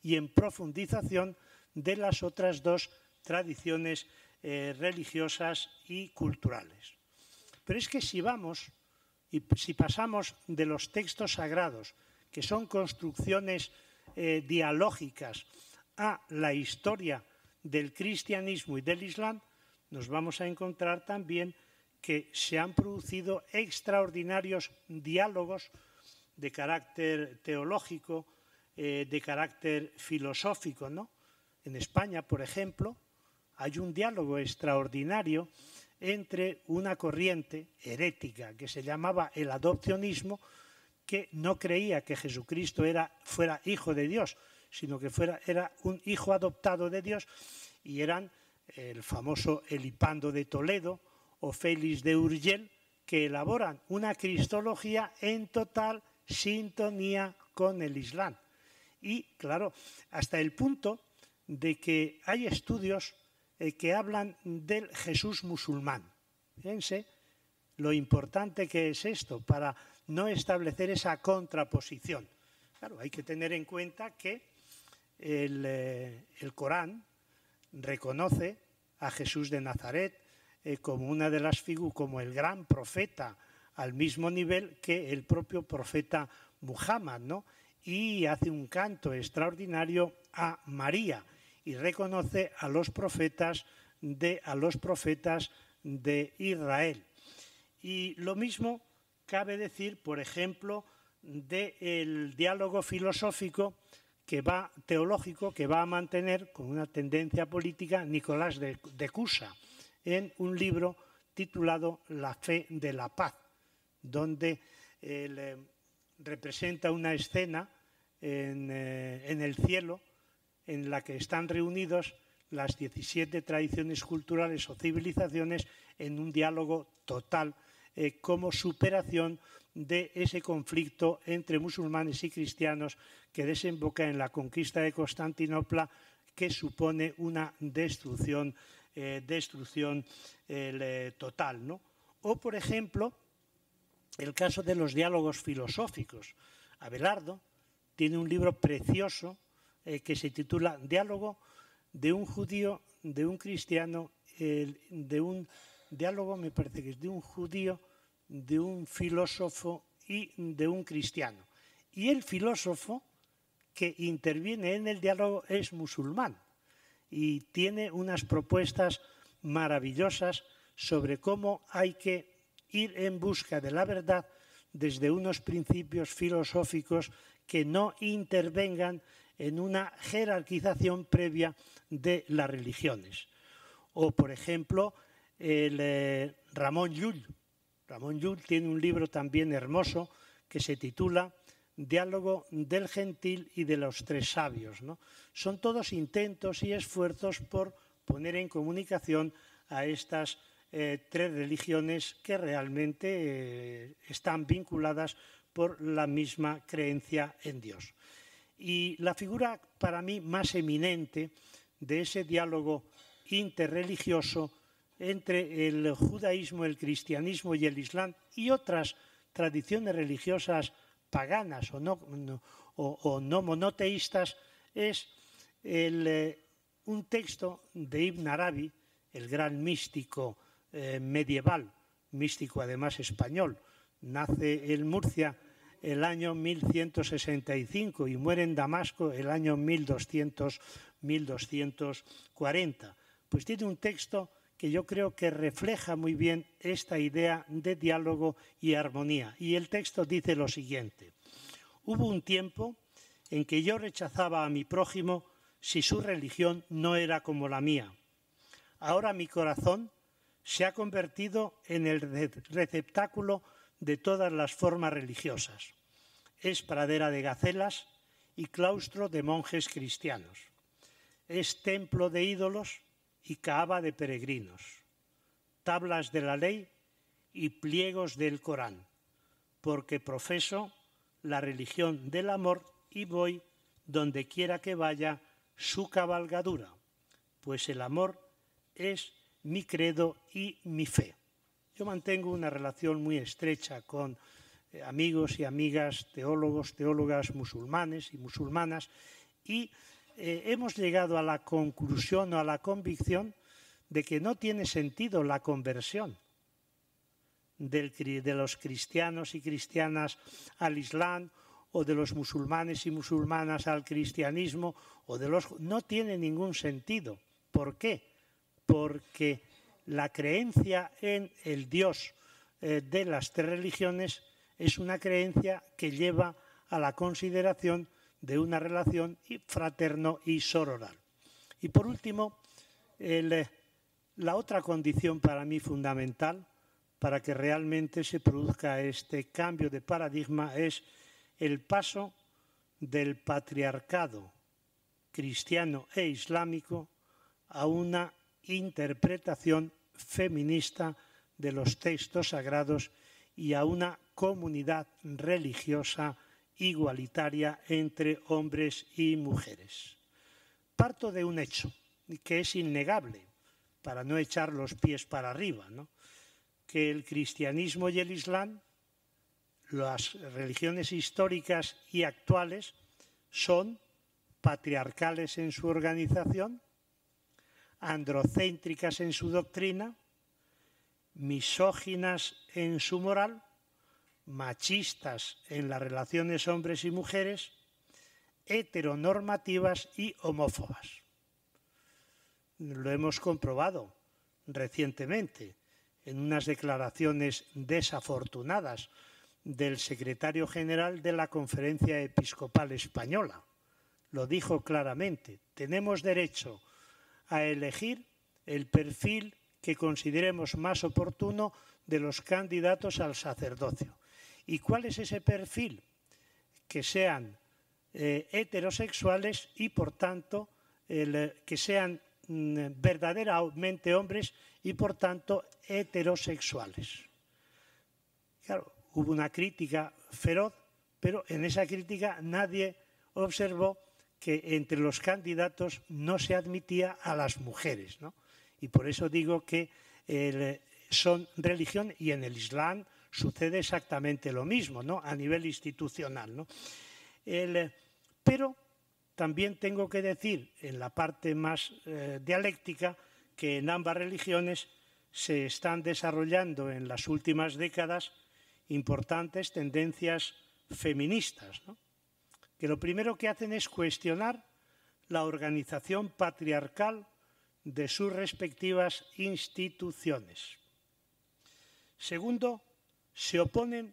y en profundización de las otras dos tradiciones religiosas y culturales. Pero es que si pasamos de los textos sagrados, que son construcciones dialógicas, a la historia del cristianismo y del islam, nos vamos a encontrar también que se han producido extraordinarios diálogos de carácter teológico, de carácter filosófico, ¿no? En España, por ejemplo, hay un diálogo extraordinario entre una corriente herética que se llamaba el adopcionismo, que no creía que Jesucristo fuera hijo de Dios, sino que era un hijo adoptado de Dios, y eran el famoso Elipando de Toledo o Félix de Urgell, que elaboran una cristología en total sintonía con el Islam. Y, claro, hasta el punto de que hay estudios que hablan del Jesús musulmán. Fíjense lo importante que es esto para no establecer esa contraposición. Claro, hay que tener en cuenta que el Corán reconoce a Jesús de Nazaret como una de las figuras, como el gran profeta, al mismo nivel que el propio profeta Muhammad, ¿no? Y hace un canto extraordinario a María y reconoce a los profetas de Israel. Y lo mismo cabe decir, por ejemplo, del diálogo filosófico teológico que va a mantener con una tendencia política Nicolás de Cusa en un libro titulado La fe de la paz, donde representa una escena en el cielo en la que están reunidos las 17 tradiciones culturales o civilizaciones en un diálogo total como superación de ese conflicto entre musulmanes y cristianos que desemboca en la conquista de Constantinopla, que supone una destrucción total, ¿no? O, por ejemplo, el caso de los diálogos filosóficos. Abelardo tiene un libro precioso que se titula Diálogo de un judío, de un cristiano, diálogo, me parece que es de un judío, de un filósofo y de un cristiano. Y el filósofo que interviene en el diálogo es musulmán y tiene unas propuestas maravillosas sobre cómo hay que ir en busca de la verdad desde unos principios filosóficos que no intervengan en una jerarquización previa de las religiones. O, por ejemplo, Ramon Llull. Ramon Llull tiene un libro también hermoso que se titula Diálogo del gentil y de los tres sabios, ¿no? Son todos intentos y esfuerzos por poner en comunicación a estas tres religiones que realmente están vinculadas por la misma creencia en Dios. Y la figura para mí más eminente de ese diálogo interreligioso entre el judaísmo, el cristianismo y el islam y otras tradiciones religiosas paganas o no monoteístas es un texto de Ibn Arabi, el gran místico medieval, místico además español. Nace en Murcia el año 1165 y muere en Damasco el año 1240. Pues tiene un texto que yo creo que refleja muy bien esta idea de diálogo y armonía. Y el texto dice lo siguiente: hubo un tiempo en que yo rechazaba a mi prójimo si su religión no era como la mía. Ahora mi corazón se ha convertido en el receptáculo de todas las formas religiosas. Es pradera de gacelas y claustro de monjes cristianos. Es templo de ídolos y caaba de peregrinos. Tablas de la ley y pliegos del Corán, porque profeso la religión del amor y voy donde quiera que vaya su cabalgadura, pues el amor es mi credo y mi fe. Yo mantengo una relación muy estrecha con amigos y amigas, teólogos, teólogas musulmanes y musulmanas, y hemos llegado a la conclusión o a la convicción de que no tiene sentido la conversión de los cristianos y cristianas al Islam o de los musulmanes y musulmanas al cristianismo, no tiene ningún sentido. ¿Por qué? Porque la creencia en el Dios de las tres religiones es una creencia que lleva a la consideración de una relación fraterno y sororal. Y por último, la otra condición para mí fundamental para que realmente se produzca este cambio de paradigma es el paso del patriarcado cristiano e islámico a una interpretación feminista de los textos sagrados y a una comunidad religiosa igualitaria entre hombres y mujeres. Parto de un hecho que es innegable, para no echar los pies para arriba, ¿no? Que el cristianismo y el islam, las religiones históricas y actuales, son patriarcales en su organización, androcéntricas en su doctrina, misóginas en su moral, machistas en las relaciones hombres y mujeres, heteronormativas y homófobas. Lo hemos comprobado recientemente en unas declaraciones desafortunadas del secretario general de la Conferencia Episcopal Española. lo dijo claramente. Tenemos derecho a elegir el perfil que consideremos más oportuno de los candidatos al sacerdocio. ¿Y cuál es ese perfil? Que sean heterosexuales y, por tanto, que sean verdaderamente hombres y, por tanto, heterosexuales. Claro, hubo una crítica feroz, pero en esa crítica nadie observó que entre los candidatos no se admitía a las mujeres, ¿no? Y por eso digo que son religión, y en el Islam sucede exactamente lo mismo, ¿no? A nivel institucional, ¿no? Pero también tengo que decir, en la parte más dialéctica, que en ambas religiones se están desarrollando en las últimas décadas importantes tendencias feministas, ¿no? Que lo primero que hacen es cuestionar la organización patriarcal de sus respectivas instituciones. Segundo, se oponen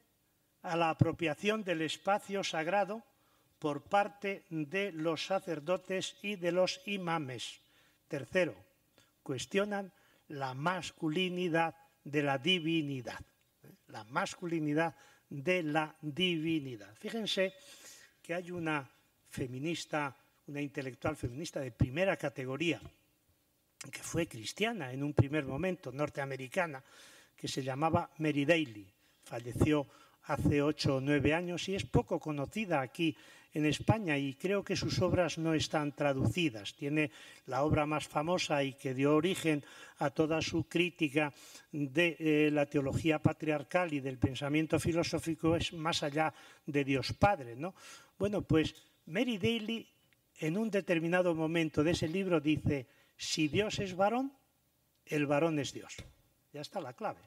a la apropiación del espacio sagrado por parte de los sacerdotes y de los imames. Tercero, cuestionan la masculinidad de la divinidad. La masculinidad de la divinidad. Fíjense que hay una feminista, una intelectual feminista de primera categoría, que fue cristiana en un primer momento, norteamericana, que se llamaba Mary Daly. Falleció hace 8 o 9 años y es poco conocida aquí en España, y creo que sus obras no están traducidas. Tiene la obra más famosa y que dio origen a toda su crítica de la teología patriarcal y del pensamiento filosófico, es Más allá de Dios Padre, ¿no? Bueno, pues Mary Daly en un determinado momento de ese libro dice: si Dios es varón, el varón es Dios. Ya está la clave.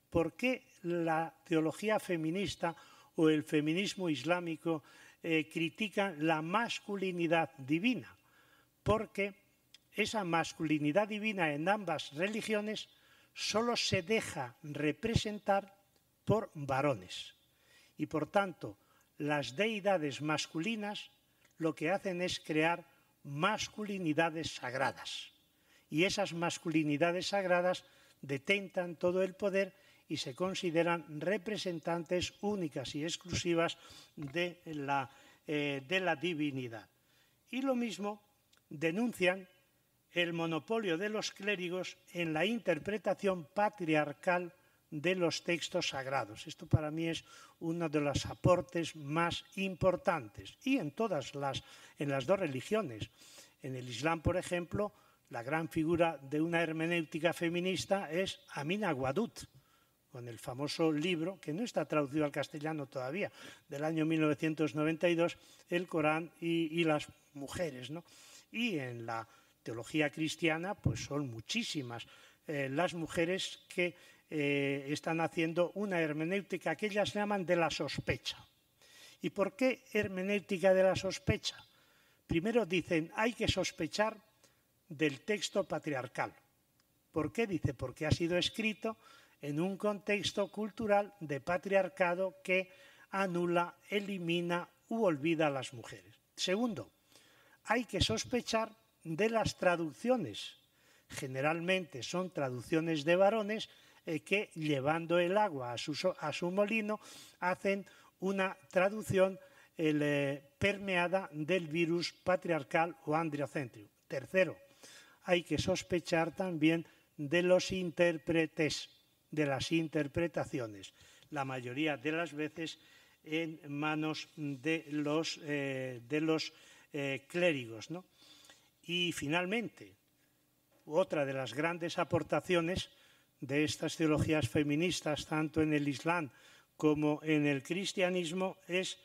¿Por qué la teología feminista o el feminismo islámico critican la masculinidad divina? Porque esa masculinidad divina en ambas religiones solo se deja representar por varones. Y por tanto, las deidades masculinas lo que hacen es crear masculinidades sagradas. Y esas masculinidades sagradas detentan todo el poder y se consideran representantes únicas y exclusivas de la divinidad. Y lo mismo denuncian el monopolio de los clérigos en la interpretación patriarcal de los textos sagrados. Esto para mí es uno de los aportes más importantes. Y en las dos religiones. En el Islam, por ejemplo, la gran figura de una hermenéutica feminista es Amina Wadud, con el famoso libro, que no está traducido al castellano todavía, del año 1992, El Corán y las mujeres, ¿no? Y en la teología cristiana, pues son muchísimas las mujeres que están haciendo una hermenéutica que ellas llaman de la sospecha. ¿Y por qué hermenéutica de la sospecha? Primero dicen, hay que sospechar del texto patriarcal. ¿Por qué? Dice, porque ha sido escrito en un contexto cultural de patriarcado que anula, elimina u olvida a las mujeres. Segundo, hay que sospechar de las traducciones. Generalmente son traducciones de varones que, llevando el agua a su molino, hacen una traducción permeada del virus patriarcal o androcéntrico. Tercero, hay que sospechar también de los intérpretes, de las interpretaciones, la mayoría de las veces en manos de los clérigos, ¿no? Y finalmente, otra de las grandes aportaciones de estas teologías feministas, tanto en el Islam como en el cristianismo, es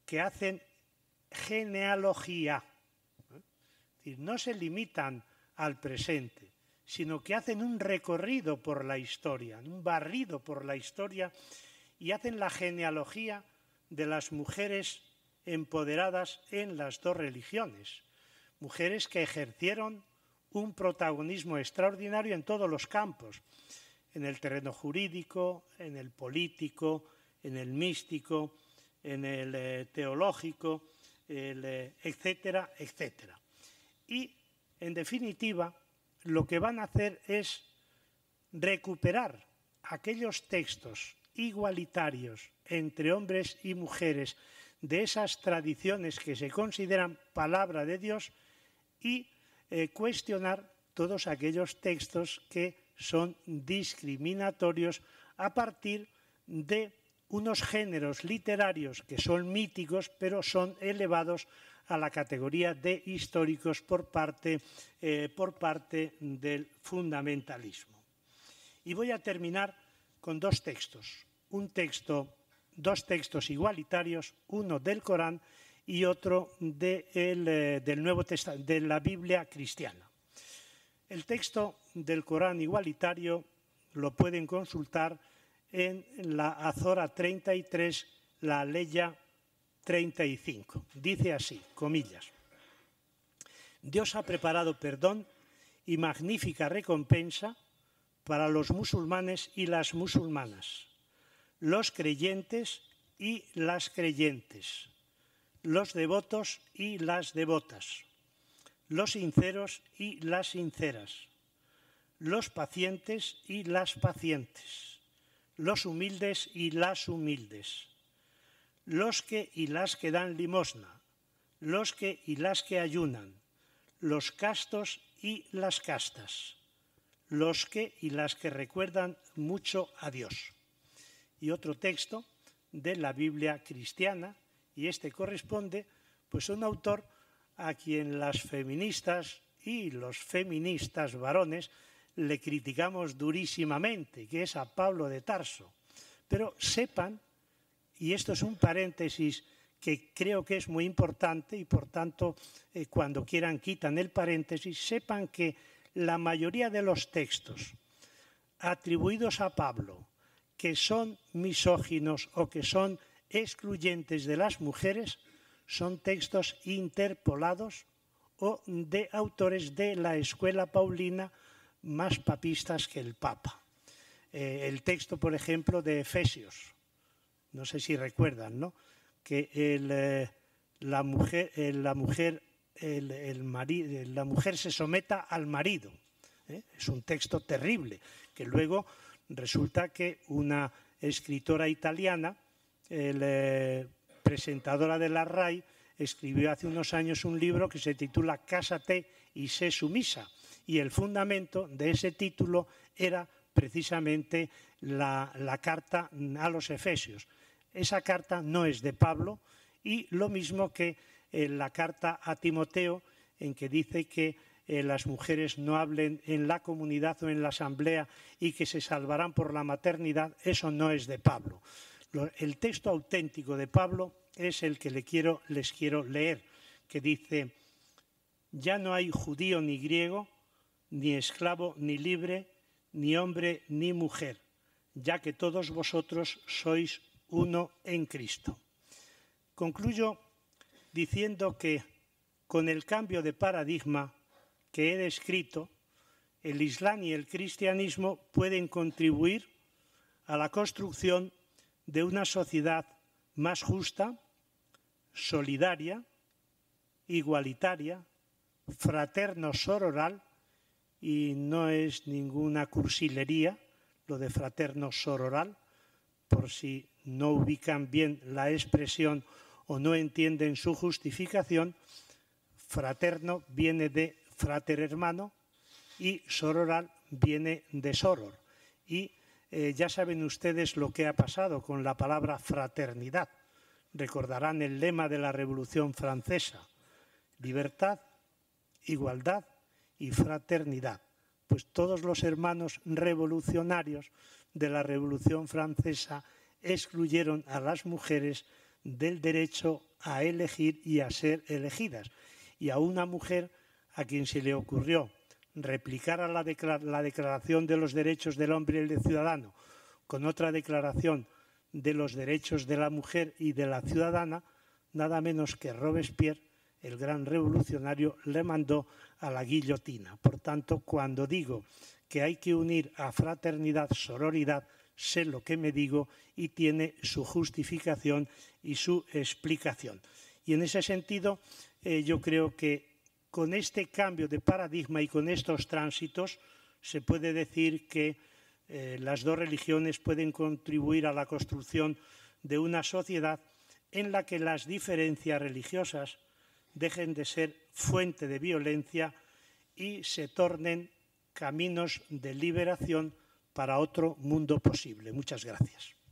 que hacen genealogía. Es decir, no se limitan al presente, sino que hacen un recorrido por la historia, un barrido por la historia, y hacen la genealogía de las mujeres empoderadas en las dos religiones. Mujeres que ejercieron un protagonismo extraordinario en todos los campos, en el terreno jurídico, en el político, en el místico, en el teológico, etcétera, etcétera. Y, en definitiva, lo que van a hacer es recuperar aquellos textos igualitarios entre hombres y mujeres de esas tradiciones que se consideran palabra de Dios y cuestionar todos aquellos textos que son discriminatorios a partir de unos géneros literarios que son míticos, pero son elevados a la categoría de históricos por parte del fundamentalismo. Y voy a terminar con dos textos. Dos textos igualitarios, uno del Corán y otro del Nuevo Testamento, de la Biblia cristiana. El texto del Corán igualitario lo pueden consultar en la Azora 33, la Aleya 35. Dice así, comillas: Dios ha preparado perdón y magnífica recompensa para los musulmanes y las musulmanas, los creyentes y las creyentes, los devotos y las devotas, los sinceros y las sinceras, los pacientes y las pacientes, los humildes y las humildes, los que y las que dan limosna, los que y las que ayunan, los castos y las castas, los que y las que recuerdan mucho a Dios. Y otro texto de la Biblia cristiana, y este corresponde pues a un autor a quien las feministas y los feministas varones le criticamos durísimamente, que es a Pablo de Tarso. Pero sepan, y esto es un paréntesis que creo que es muy importante y por tanto cuando quieran quitan el paréntesis, sepan que la mayoría de los textos atribuidos a Pablo que son misóginos o que son excluyentes de las mujeres son textos interpolados o de autores de la escuela paulina más papistas que el Papa. El texto, por ejemplo, de Efesios, no sé si recuerdan, ¿no?, que la mujer se someta al marido. Es un texto terrible, que luego resulta que una escritora italiana, presentadora de la RAI, escribió hace unos años un libro que se titula Cásate y sé sumisa, y el fundamento de ese título era precisamente la carta a los Efesios. Esa carta no es de Pablo, y lo mismo que la carta a Timoteo, en que dice que las mujeres no hablen en la comunidad o en la asamblea y que se salvarán por la maternidad, eso no es de Pablo. El texto auténtico de Pablo es el que les quiero leer, que dice: ya no hay judío ni griego, ni esclavo ni libre, ni hombre ni mujer, ya que todos vosotros sois uno en Cristo. Concluyo diciendo que con el cambio de paradigma que he descrito, el Islam y el cristianismo pueden contribuir a la construcción de una sociedad más justa, solidaria, igualitaria, fraterno-sororal, y no es ninguna cursilería lo de fraterno-sororal, por si no ubican bien la expresión o no entienden su justificación. Fraterno viene de frater hermano y sororal viene de soror. Y ya saben ustedes lo que ha pasado con la palabra fraternidad. Recordarán el lema de la Revolución Francesa: libertad, igualdad y fraternidad. Pues todos los hermanos revolucionarios de la Revolución Francesa excluyeron a las mujeres del derecho a elegir y a ser elegidas. Y a una mujer a quien se le ocurrió replicar a la Declaración de los Derechos del Hombre y del Ciudadano con otra declaración de los derechos de la mujer y de la ciudadana, nada menos que Robespierre, el gran revolucionario, le mandó a la guillotina. Por tanto, cuando digo que hay que unir a fraternidad, sororidad, sé lo que me digo y tiene su justificación y su explicación. Y en ese sentido, yo creo que con este cambio de paradigma y con estos tránsitos se puede decir que las dos religiones pueden contribuir a la construcción de una sociedad en la que las diferencias religiosas dejen de ser fuente de violencia y se tornen caminos de liberación para otro mundo posible. Muchas gracias.